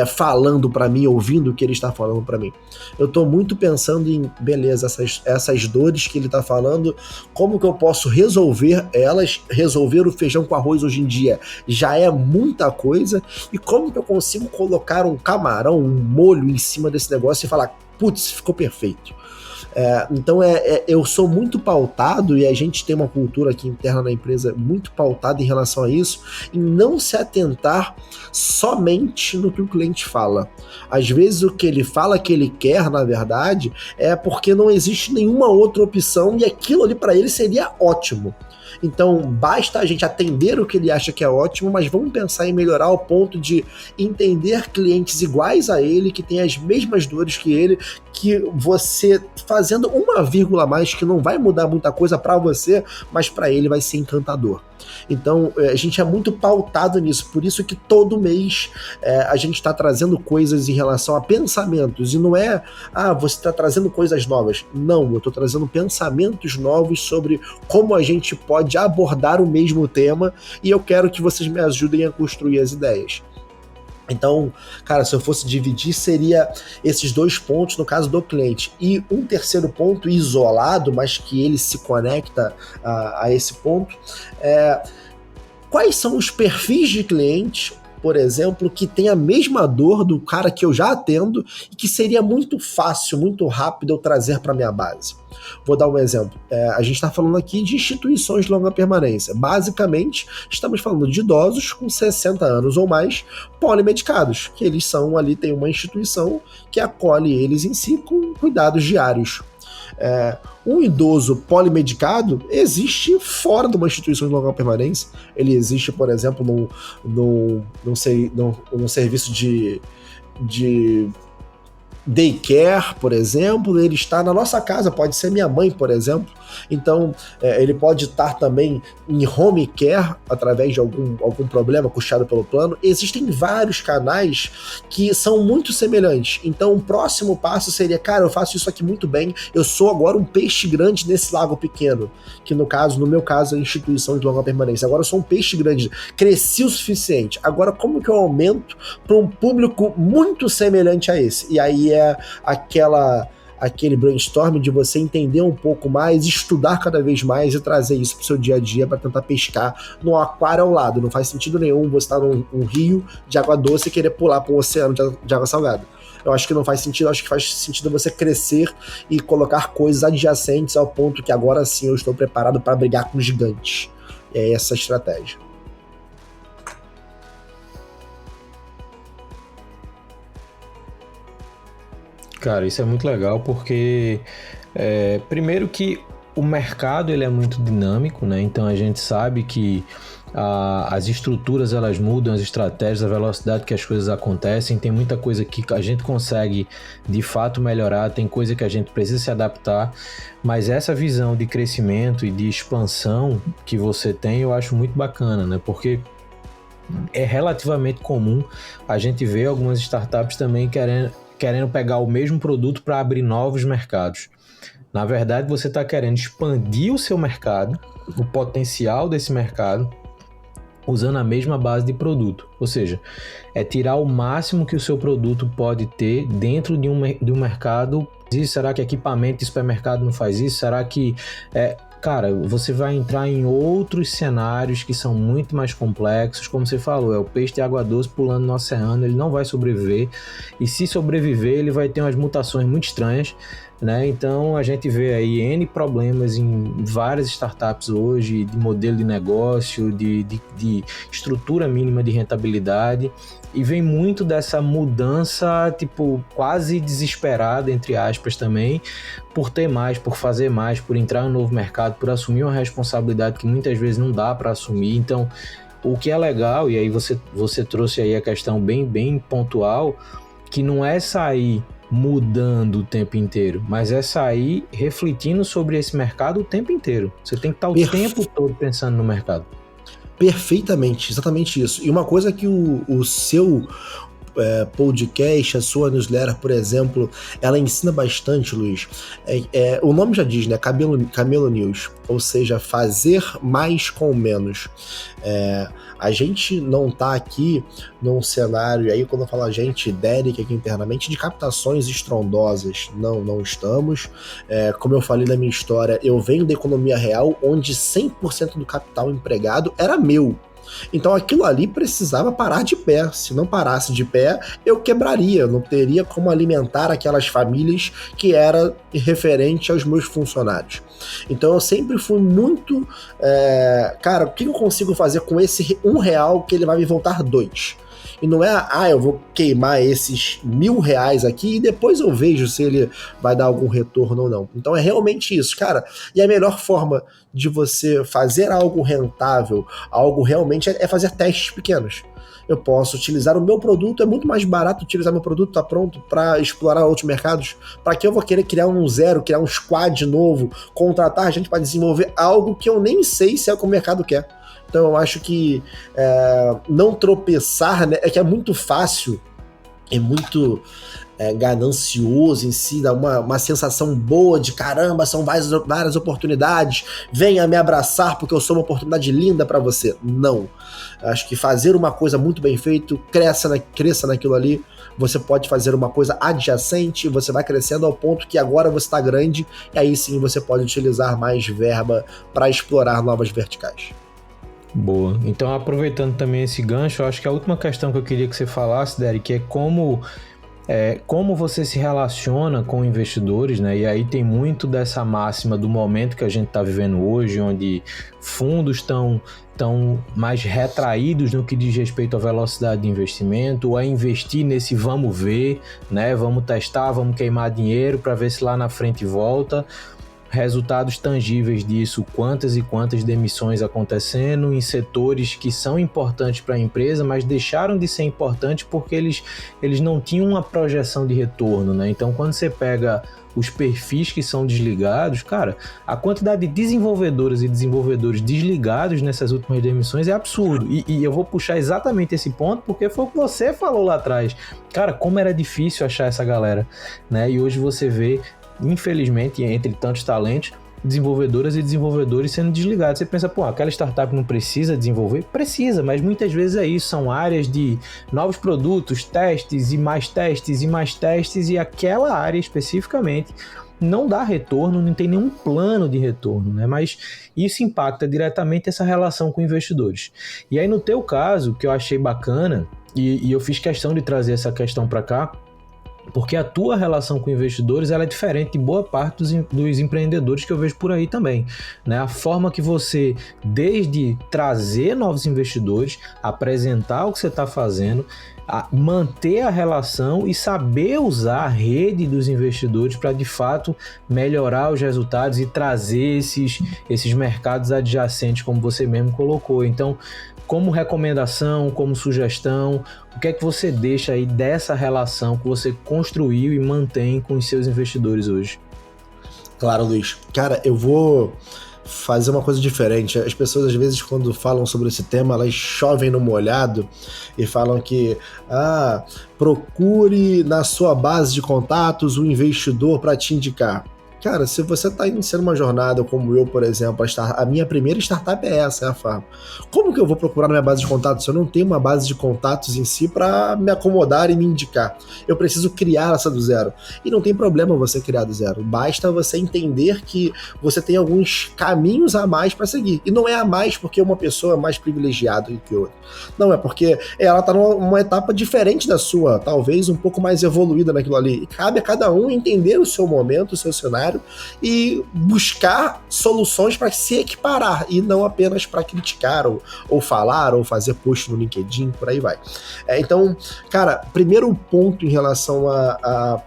falando para mim, ouvindo o que ele está falando para mim. Eu estou muito pensando em, beleza, essas dores que ele está falando, como que eu posso resolver elas, resolver o feijão com arroz hoje em dia já é muita coisa, e como que eu consigo colocar um camarão, um molho em cima desse negócio e falar, putz, ficou perfeito. Então eu sou muito pautado, e a gente tem uma cultura aqui interna na empresa muito pautada em relação a isso, em não se atentar somente no que o cliente fala. Às vezes o que ele fala que ele quer, na verdade, é porque não existe nenhuma outra opção e aquilo ali para ele seria ótimo. Então, basta a gente atender o que ele acha que é ótimo, mas vamos pensar em melhorar ao ponto de entender clientes iguais a ele, que têm as mesmas dores que ele, que você fazendo uma vírgula a mais, que não vai mudar muita coisa para você, mas para ele vai ser encantador. Então, a gente é muito pautado nisso, por isso que todo mês a gente está trazendo coisas em relação a pensamentos, e não é, você está trazendo coisas novas. Não, eu estou trazendo pensamentos novos sobre como a gente pode abordar o mesmo tema, e eu quero que vocês me ajudem a construir as ideias. Então, cara, se eu fosse dividir, seria esses 2 pontos no caso do cliente. E um terceiro ponto isolado, mas que ele se conecta a esse ponto, quais são os perfis de clientes, por exemplo, que tem a mesma dor do cara que eu já atendo e que seria muito fácil, muito rápido eu trazer para minha base. Vou dar um exemplo. A gente está falando aqui de instituições de longa permanência. Basicamente, estamos falando de idosos com 60 anos ou mais polimedicados, que eles são ali, tem uma instituição que acolhe eles em si com cuidados diários. Um idoso polimedicado existe fora de uma instituição de longa permanência. Ele existe, por exemplo, num serviço de daycare, por exemplo. Ele está na nossa casa, pode ser minha mãe, por exemplo. Então, ele pode estar também em home care, através de algum problema custeado pelo plano. Existem vários canais que são muito semelhantes. Então, o próximo passo seria, cara, eu faço isso aqui muito bem, eu sou agora um peixe grande nesse lago pequeno, que no meu caso, é a instituição de longa permanência. Agora eu sou um peixe grande, cresci o suficiente. Agora, como que eu aumento para um público muito semelhante a esse? E aí é aquele brainstorm de você entender um pouco mais, estudar cada vez mais e trazer isso pro seu dia a dia para tentar pescar no aquário ao lado. Não faz sentido nenhum você estar num rio de água doce e querer pular para um oceano de água salgada. Eu acho que não faz sentido, acho que faz sentido você crescer e colocar coisas adjacentes ao ponto que agora sim eu estou preparado para brigar com gigantes. E é essa a estratégia. Cara, isso é muito legal porque, primeiro que o mercado ele é muito dinâmico, né? Então a gente sabe que as estruturas elas mudam, as estratégias, a velocidade que as coisas acontecem, tem muita coisa que a gente consegue de fato melhorar, tem coisa que a gente precisa se adaptar, mas essa visão de crescimento e de expansão que você tem, eu acho muito bacana, né? Porque é relativamente comum a gente ver algumas startups também querendo pegar o mesmo produto para abrir novos mercados. Na verdade, você está querendo expandir o seu mercado, o potencial desse mercado, usando a mesma base de produto. Ou seja, é tirar o máximo que o seu produto pode ter dentro de um mercado. Será que equipamento de supermercado não faz isso? Será que... Cara, você vai entrar em outros cenários que são muito mais complexos, como você falou, é o peixe de água doce pulando no oceano, ele não vai sobreviver, e se sobreviver, ele vai ter umas mutações muito estranhas, né? Então a gente vê aí N problemas em várias startups hoje, de modelo de negócio, de estrutura mínima de rentabilidade, e vem muito dessa mudança, tipo, quase desesperada, entre aspas também, por ter mais, por fazer mais, por entrar em um novo mercado, por assumir uma responsabilidade que muitas vezes não dá para assumir. Então, o que é legal, e aí você trouxe aí a questão bem pontual, que não é sair mudando o tempo inteiro, mas é sair refletindo sobre esse mercado o tempo inteiro. Você tem que estar o tempo todo pensando no mercado. Perfeitamente, exatamente isso. E uma coisa que o seu podcast, a sua newsletter, por exemplo, ela ensina bastante, Luiz. O nome já diz, né? Camelo News, ou seja, fazer mais com menos. A gente não tá aqui num cenário, e aí quando eu falo a gente, Derek aqui internamente, de captações estrondosas. Não estamos. Como eu falei na minha história, eu venho da economia real, onde 100% do capital empregado era meu. Então aquilo ali precisava parar de pé. Se não parasse de pé, eu quebraria. Não teria como alimentar aquelas famílias que era referente aos meus funcionários. Então eu sempre fui muito... cara, o que eu consigo fazer com esse R$1 que ele vai me voltar 2? E não é, eu vou queimar esses R$1.000 aqui e depois eu vejo se ele vai dar algum retorno ou não. Então é realmente isso, cara. E a melhor forma de você fazer algo rentável, algo realmente, é fazer testes pequenos. Eu posso utilizar o meu produto, é muito mais barato utilizar meu produto, tá pronto para explorar outros mercados. Para que eu vou querer criar um zero, criar um squad novo, contratar gente para desenvolver algo que eu nem sei se é o que o mercado quer. Então eu acho que não tropeçar, né, é que é muito fácil, é muito ganancioso em si, dá uma sensação boa de caramba, são várias oportunidades, venha me abraçar porque eu sou uma oportunidade linda para você. Não. Acho que fazer uma coisa muito bem feita, cresça naquilo ali, você pode fazer uma coisa adjacente, você vai crescendo ao ponto que agora você está grande, e aí sim você pode utilizar mais verba para explorar novas verticais. Boa. Então, aproveitando também esse gancho, eu acho que a última questão que eu queria que você falasse, Derek, é como você se relaciona com investidores, né? E aí tem muito dessa máxima do momento que a gente está vivendo hoje, onde fundos estão mais retraídos no que diz respeito à velocidade de investimento, ou a investir nesse vamos ver, né? Vamos testar, vamos queimar dinheiro para ver se lá na frente volta. Resultados tangíveis disso, quantas e quantas demissões acontecendo em setores que são importantes para a empresa, mas deixaram de ser importantes porque eles não tinham uma projeção de retorno, né? Então, quando você pega os perfis que são desligados, cara, a quantidade de desenvolvedoras e desenvolvedores desligados nessas últimas demissões é absurdo. E eu vou puxar exatamente esse ponto porque foi o que você falou lá atrás. Cara, como era difícil achar essa galera, né? E hoje você vê, infelizmente, entre tantos talentos, desenvolvedoras e desenvolvedores sendo desligados. Você pensa, aquela startup não precisa desenvolver? Precisa, mas muitas vezes é isso, são áreas de novos produtos, testes e mais testes e mais testes, e aquela área especificamente não dá retorno, não tem nenhum plano de retorno, né? Mas isso impacta diretamente essa relação com investidores. E aí, no teu caso, que eu achei bacana, e eu fiz questão de trazer essa questão para cá, porque a tua relação com investidores ela é diferente de boa parte dos empreendedores que eu vejo por aí também, né? A forma que você, desde trazer novos investidores, apresentar o que você está fazendo, manter a relação e saber usar a rede dos investidores para, de fato, melhorar os resultados e trazer esses mercados adjacentes, como você mesmo colocou. Então, como recomendação, como sugestão, o que é que você deixa aí dessa relação que você construiu e mantém com os seus investidores hoje? Claro, Luiz. Cara, eu vou fazer uma coisa diferente. As pessoas, às vezes, quando falam sobre esse tema, elas chovem no molhado e falam que procure na sua base de contatos um investidor para te indicar. Cara, se você está iniciando uma jornada como eu, por exemplo, a minha primeira startup é essa, é a Farm. Como que eu vou procurar na minha base de contatos se eu não tenho uma base de contatos em si para me acomodar e me indicar? Eu preciso criar essa do zero. E não tem problema você criar do zero. Basta você entender que você tem alguns caminhos a mais para seguir. E não é a mais porque uma pessoa é mais privilegiada do que outra. Não, é porque ela está numa etapa diferente da sua, talvez um pouco mais evoluída naquilo ali. E cabe a cada um entender o seu momento, o seu cenário, e buscar soluções para se equiparar e não apenas para criticar ou falar ou fazer post no LinkedIn, por aí vai. Então, cara, primeiro ponto em relação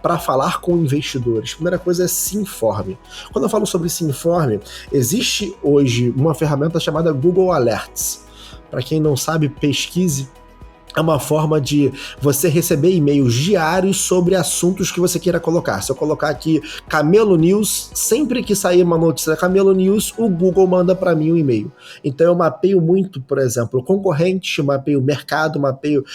para falar com investidores, primeira coisa é se informe. Quando eu falo sobre se informe, existe hoje uma ferramenta chamada Google Alerts. Para quem não sabe, pesquise. É uma forma de você receber e-mails diários sobre assuntos que você queira colocar. Se eu colocar aqui Camelo News, sempre que sair uma notícia da Camelo News, o Google manda para mim um e-mail. Então eu mapeio muito, por exemplo, o concorrente, mapeio o mercado, mapeio...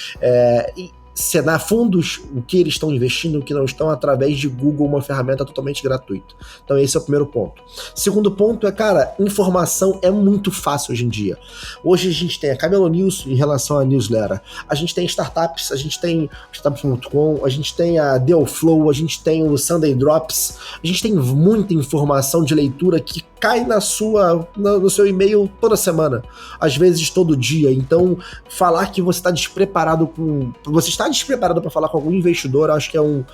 fundos, o que eles estão investindo, o que não estão, através de Google, uma ferramenta totalmente gratuita. Então esse é o primeiro ponto. Segundo ponto é, cara, informação é muito fácil hoje em dia. Hoje a gente tem a Camelo News em relação à newsletter, a gente tem startups, a gente tem startups.com, a gente tem a Dealflow, a gente tem o Sunday Drops, a gente tem muita informação de leitura que cai no seu e-mail toda semana, às vezes todo dia. Então, falar que você está despreparado para falar com algum investidor, acho que é um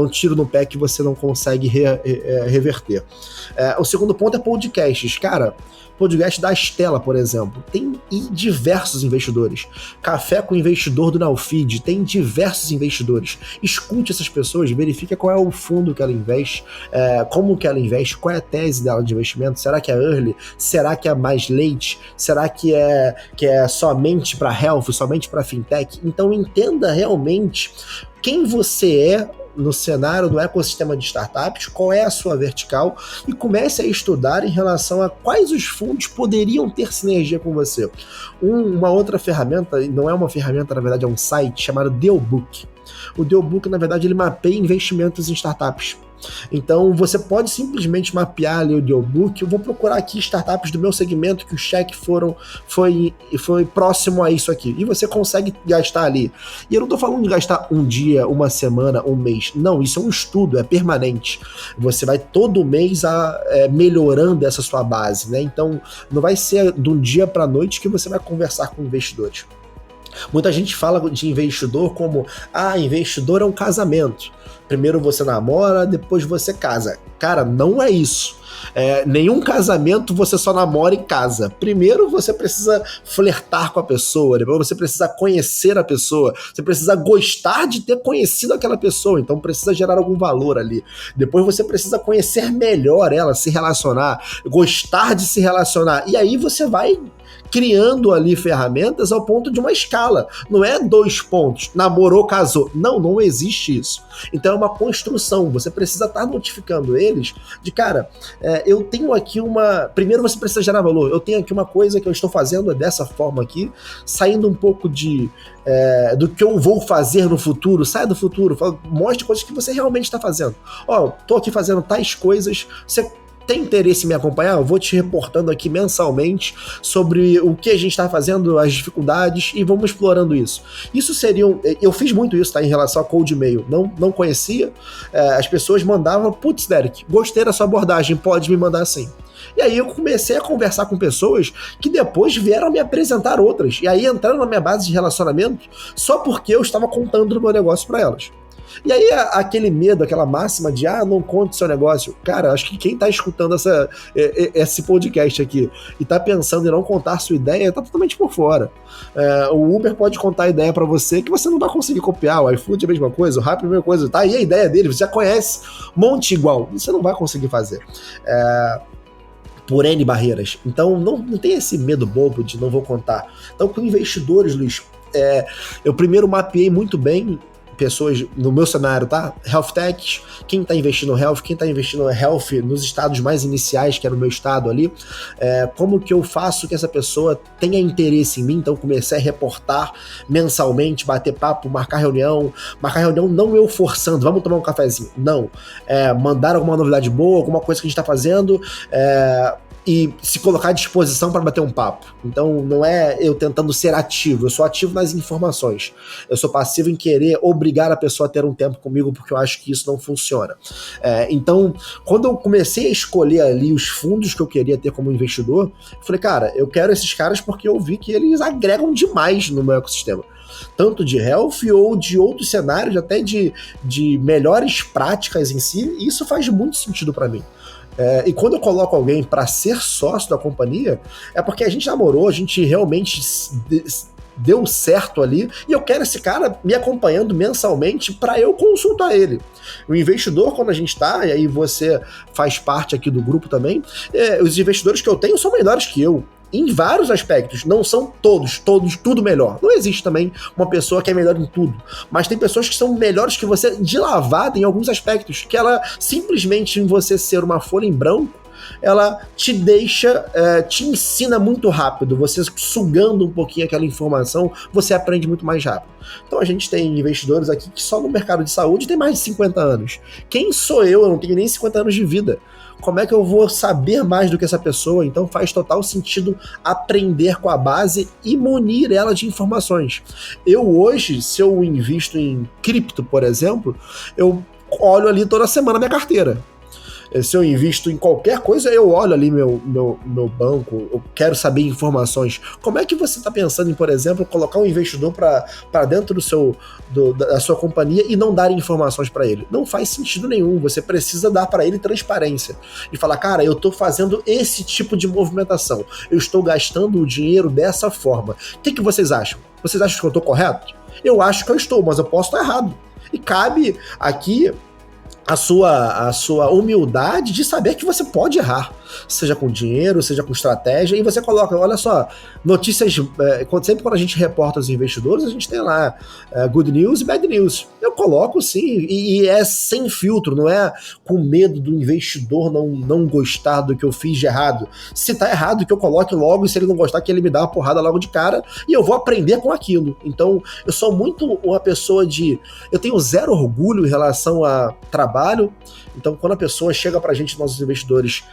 tiro no pé que você não consegue reverter. O segundo ponto é podcasts. Cara, podcast da Stella, por exemplo, tem diversos investidores. Café com investidor do Nowfeed, tem diversos investidores. Escute essas pessoas, verifique qual é o fundo que ela investe, como que ela investe, qual é a tese dela de investimento. Será que é early? Será que é mais late? Será que é somente para health, somente para fintech? Então entenda realmente quem você é no cenário do ecossistema de startups, qual é a sua vertical, e comece a estudar em relação a quais os fundos poderiam ter sinergia com você. Uma outra ferramenta, não é uma ferramenta, na verdade é um site chamado Dealbook. O Dealbook, na verdade, ele mapeia investimentos em startups. Então você pode simplesmente mapear ali o Dealbook. Eu vou procurar aqui startups do meu segmento que o cheque foi próximo a isso aqui, e você consegue gastar ali. E eu não estou falando de gastar um dia, uma semana, um mês, não, isso é um estudo, é permanente. Você vai todo mês melhorando essa sua base, né? Então não vai ser de um dia para a noite que você vai conversar com investidores. Muita gente fala de investidor como, investidor é um casamento. Primeiro você namora, depois você casa. Cara, não é isso. Nenhum casamento você só namora e casa. Primeiro você precisa flertar com a pessoa, depois você precisa conhecer a pessoa, você precisa gostar de ter conhecido aquela pessoa, então precisa gerar algum valor ali. Depois você precisa conhecer melhor ela, se relacionar, gostar de se relacionar, e aí você vai criando ali ferramentas ao ponto de uma escala. Não é 2 pontos, namorou, casou. Não existe isso. Então é uma construção. Você precisa estar notificando eles de, cara, eu tenho aqui primeiro você precisa gerar valor. Eu tenho aqui uma coisa que eu estou fazendo dessa forma aqui, saindo um pouco do que eu vou fazer no futuro. Saia do futuro, mostre coisas que você realmente está fazendo. Tô aqui fazendo tais coisas, você tem interesse em me acompanhar? Eu vou te reportando aqui mensalmente sobre o que a gente está fazendo, as dificuldades, e vamos explorando isso. Isso seria eu fiz muito isso, tá, em relação a cold e-mail. Não conhecia, as pessoas mandavam, putz, Derek, gostei da sua abordagem, pode me mandar assim. E aí eu comecei a conversar com pessoas que depois vieram me apresentar outras, e aí entraram na minha base de relacionamento só porque eu estava contando o meu negócio para elas. E aí aquele medo, aquela máxima de não conte seu negócio. Cara, acho que quem tá escutando esse podcast aqui e tá pensando em não contar sua ideia, tá totalmente por fora. O Uber pode contar a ideia pra você que você não vai conseguir copiar, o iFood é a mesma coisa, o Rappi é a mesma coisa, tá aí a ideia dele, você já conhece, monte igual, você não vai conseguir fazer. Por N barreiras. Então não tem esse medo bobo de não vou contar. Então com investidores, Luiz, eu primeiro mapeei muito bem pessoas no meu cenário, tá? Health Techs, quem tá investindo no Health, quem tá investindo no Health nos estados mais iniciais, que é no meu estado ali, como que eu faço que essa pessoa tenha interesse em mim? Então comecei a reportar mensalmente, bater papo, marcar reunião não eu forçando, vamos tomar um cafezinho, não, mandar alguma novidade boa, alguma coisa que a gente tá fazendo, e se colocar à disposição para bater um papo. Então não é eu tentando ser ativo, eu sou ativo nas informações. Eu sou passivo em querer obrigar a pessoa a ter um tempo comigo, porque eu acho que isso não funciona. Então, quando eu comecei a escolher ali os fundos que eu queria ter como investidor, eu falei, cara, eu quero esses caras porque eu vi que eles agregam demais no meu ecossistema. Tanto de health ou de outros cenários, até de melhores práticas em si, e isso faz muito sentido para mim. E quando eu coloco alguém para ser sócio da companhia, é porque a gente namorou, a gente realmente deu certo ali, e eu quero esse cara me acompanhando mensalmente para eu consultar ele. O investidor, quando a gente tá, e aí você faz parte aqui do grupo também, os investidores que eu tenho são melhores que eu. Em vários aspectos, não são todos, tudo melhor. Não existe também uma pessoa que é melhor em tudo, mas tem pessoas que são melhores que você de lavada em alguns aspectos, que ela simplesmente em você ser uma folha em branco, ela te deixa, te ensina muito rápido. Você sugando um pouquinho aquela informação, você aprende muito mais rápido. Então a gente tem investidores aqui que só no mercado de saúde tem mais de 50 anos. Quem sou eu? Eu não tenho nem 50 anos de vida. Como é que eu vou saber mais do que essa pessoa? Então faz total sentido aprender com a base e munir ela de informações. Eu hoje, se eu invisto em cripto, por exemplo, eu olho ali toda semana minha carteira. Se eu invisto em qualquer coisa, eu olho ali meu banco, eu quero saber informações. Como é que você está pensando em, por exemplo, colocar um investidor para dentro da sua companhia e não dar informações para ele? Não faz sentido nenhum. Você precisa dar para ele transparência e falar, cara, eu estou fazendo esse tipo de movimentação, eu estou gastando o dinheiro dessa forma. O que vocês acham? Vocês acham que eu estou correto? Eu acho que eu estou, mas eu posso estar errado. E cabe aqui a sua humildade de saber que você pode errar, seja com dinheiro, seja com estratégia, e você coloca, olha só, notícias, sempre quando a gente reporta os investidores, a gente tem lá good news e bad news. Eu coloco sim, e é sem filtro, não é com medo do investidor não gostar do que eu fiz de errado. Se tá errado, que eu coloque logo, e se ele não gostar, que ele me dá uma porrada logo de cara, e eu vou aprender com aquilo. Então, eu sou muito uma pessoa eu tenho zero orgulho em relação a trabalho. Então, quando a pessoa chega pra gente, nossos investidores,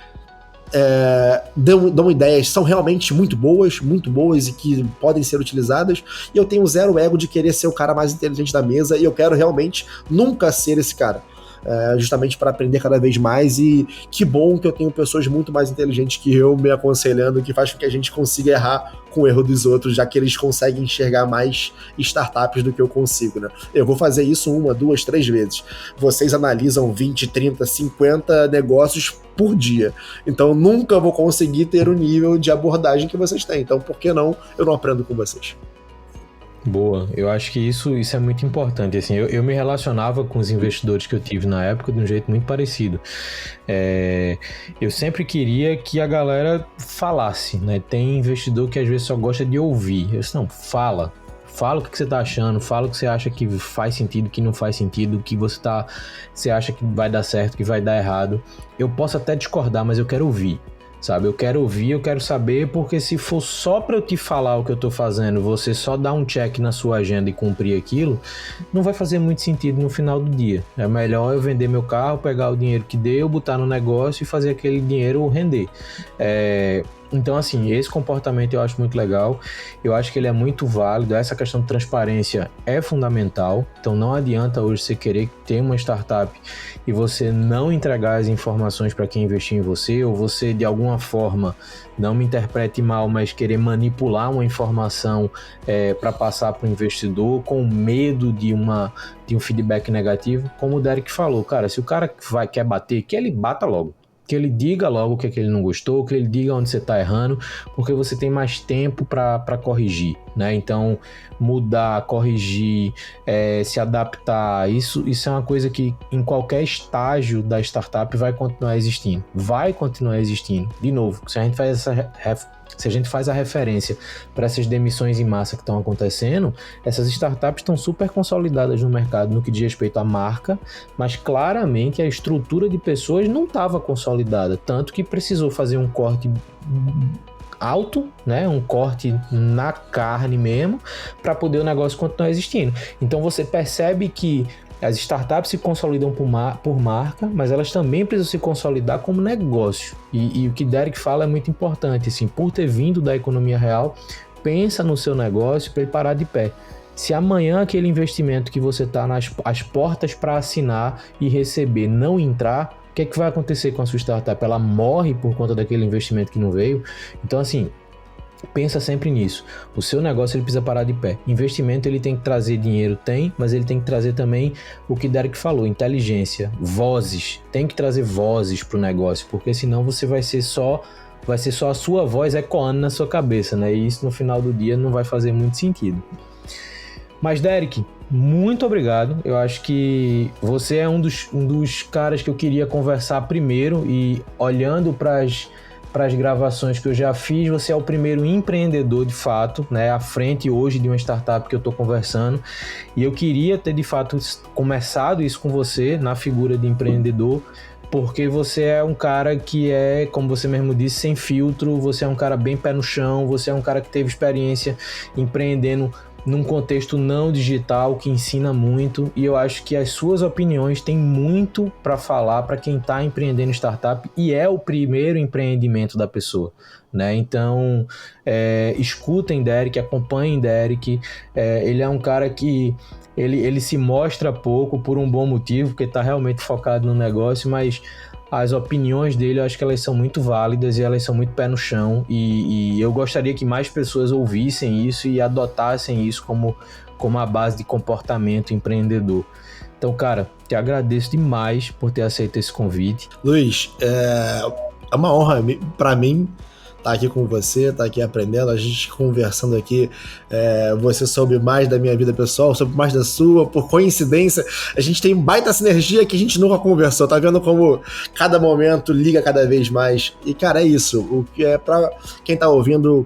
dão ideias, são realmente muito boas e que podem ser utilizadas, e eu tenho zero ego de querer ser o cara mais inteligente da mesa, e eu quero realmente nunca ser esse cara. Justamente para aprender cada vez mais, e que bom que eu tenho pessoas muito mais inteligentes que eu me aconselhando, que faz com que a gente consiga errar com o erro dos outros, já que eles conseguem enxergar mais startups do que eu consigo, né? Eu vou fazer isso 1, 2, 3 vezes. Vocês analisam 20, 30, 50 negócios por dia. Então nunca vou conseguir ter o nível de abordagem que vocês têm. Então por que não eu não aprendo com vocês? Boa, eu acho que isso é muito importante, assim, eu me relacionava com os investidores que eu tive na época de um jeito muito parecido. Eu sempre queria que a galera falasse, né? Tem investidor que às vezes só gosta de ouvir. Eu disse, não, fala o que você tá achando, fala o que você acha que faz sentido, que não faz sentido, que você acha que vai dar certo, que vai dar errado. Eu posso até discordar, mas eu quero ouvir. Sabe, eu quero ouvir, eu quero saber, porque se for só para eu te falar o que eu tô fazendo, você só dar um check na sua agenda e cumprir aquilo, não vai fazer muito sentido no final do dia. É melhor eu vender meu carro, pegar o dinheiro que deu, botar no negócio e fazer aquele dinheiro render. Então, assim, esse comportamento eu acho muito legal, eu acho que ele é muito válido, essa questão de transparência é fundamental, então não adianta hoje você querer ter uma startup e você não entregar as informações para quem investir em você, ou você de alguma forma, não me interprete mal, mas querer manipular uma informação para passar para o investidor com medo de um feedback negativo. Como o Derek falou, cara, se o cara quer bater, que ele bata logo. Que ele diga logo o que é que ele não gostou, que ele diga onde você está errando, porque você tem mais tempo para corrigir, né? Então, mudar, corrigir, se adaptar, isso é uma coisa que em qualquer estágio da startup vai continuar existindo. De novo, se a gente faz a referência para essas demissões em massa que estão acontecendo, essas startups estão super consolidadas no mercado no que diz respeito à marca, mas claramente a estrutura de pessoas não estava consolidada, tanto que precisou fazer um corte alto, né, um corte na carne mesmo, para poder o negócio continuar existindo. Então você percebe que as startups se consolidam por marca, mas elas também precisam se consolidar como negócio. E o que Derek fala é muito importante, assim, por ter vindo da economia real, pensa no seu negócio para ele parar de pé. Se amanhã aquele investimento que você está às portas para assinar e receber não entrar, o que é que vai acontecer com a sua startup? Ela morre por conta daquele investimento que não veio? Então, assim, pensa sempre nisso. O seu negócio ele precisa parar de pé. Investimento ele tem que trazer dinheiro, mas ele tem que trazer também o que Derek falou, inteligência, vozes. Tem que trazer vozes para o negócio, porque senão você vai ser só a sua voz ecoando na sua cabeça, né? E isso no final do dia não vai fazer muito sentido. Mas Derek, muito obrigado. Eu acho que você é um dos caras que eu queria conversar primeiro, e olhando para as gravações que eu já fiz, você é o primeiro empreendedor de fato, né, à frente hoje de uma startup que eu estou conversando, e eu queria ter de fato começado isso com você na figura de empreendedor, porque você é um cara que é, como você mesmo disse, sem filtro, você é um cara bem pé no chão, você é um cara que teve experiência empreendendo num contexto não digital, que ensina muito, e eu acho que as suas opiniões têm muito para falar para quem está empreendendo startup e é o primeiro empreendimento da pessoa, né? Então, escutem Derek, acompanhem Derek, ele é um cara que ele se mostra pouco por um bom motivo, porque está realmente focado no negócio, mas as opiniões dele, eu acho que elas são muito válidas e elas são muito pé no chão, e eu gostaria que mais pessoas ouvissem isso e adotassem isso como a base de comportamento empreendedor. Então, cara, te agradeço demais por ter aceito esse convite. Luiz, é uma honra para mim estar aqui com você, estar aqui aprendendo, a gente conversando aqui, você soube mais da minha vida pessoal, soube mais da sua, por coincidência, a gente tem baita sinergia que a gente nunca conversou, tá vendo como cada momento liga cada vez mais, e cara, é isso, o que é pra quem tá ouvindo,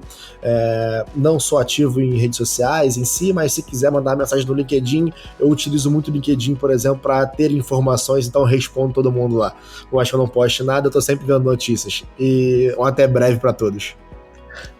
não sou ativo em redes sociais em si, mas se quiser mandar mensagem no LinkedIn, eu utilizo muito o LinkedIn, por exemplo, para ter informações, então eu respondo todo mundo lá, eu acho que eu não posto nada, eu tô sempre vendo notícias, e um até breve para todos.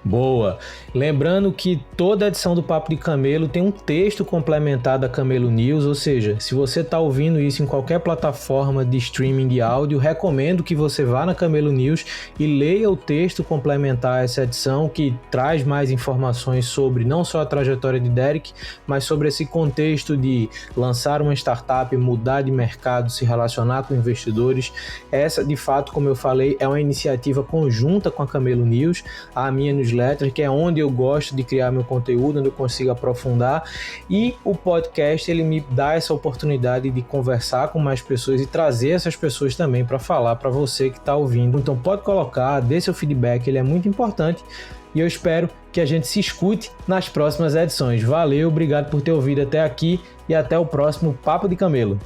Boa! Lembrando que toda edição do Papo de Camelo tem um texto complementar da Camelo News, ou seja, se você está ouvindo isso em qualquer plataforma de streaming de áudio, recomendo que você vá na Camelo News e leia o texto complementar a essa edição, que traz mais informações sobre não só a trajetória de Derek, mas sobre esse contexto de lançar uma startup, mudar de mercado, se relacionar com investidores. Essa, de fato, como eu falei, é uma iniciativa conjunta com a Camelo News, a minha newsletter, que é onde eu gosto de criar meu conteúdo, onde eu consigo aprofundar, e o podcast ele me dá essa oportunidade de conversar com mais pessoas e trazer essas pessoas também para falar para você que está ouvindo. Então pode colocar, dê seu feedback, ele é muito importante e eu espero que a gente se escute nas próximas edições. Valeu, obrigado por ter ouvido até aqui e até o próximo Papo de Camelo.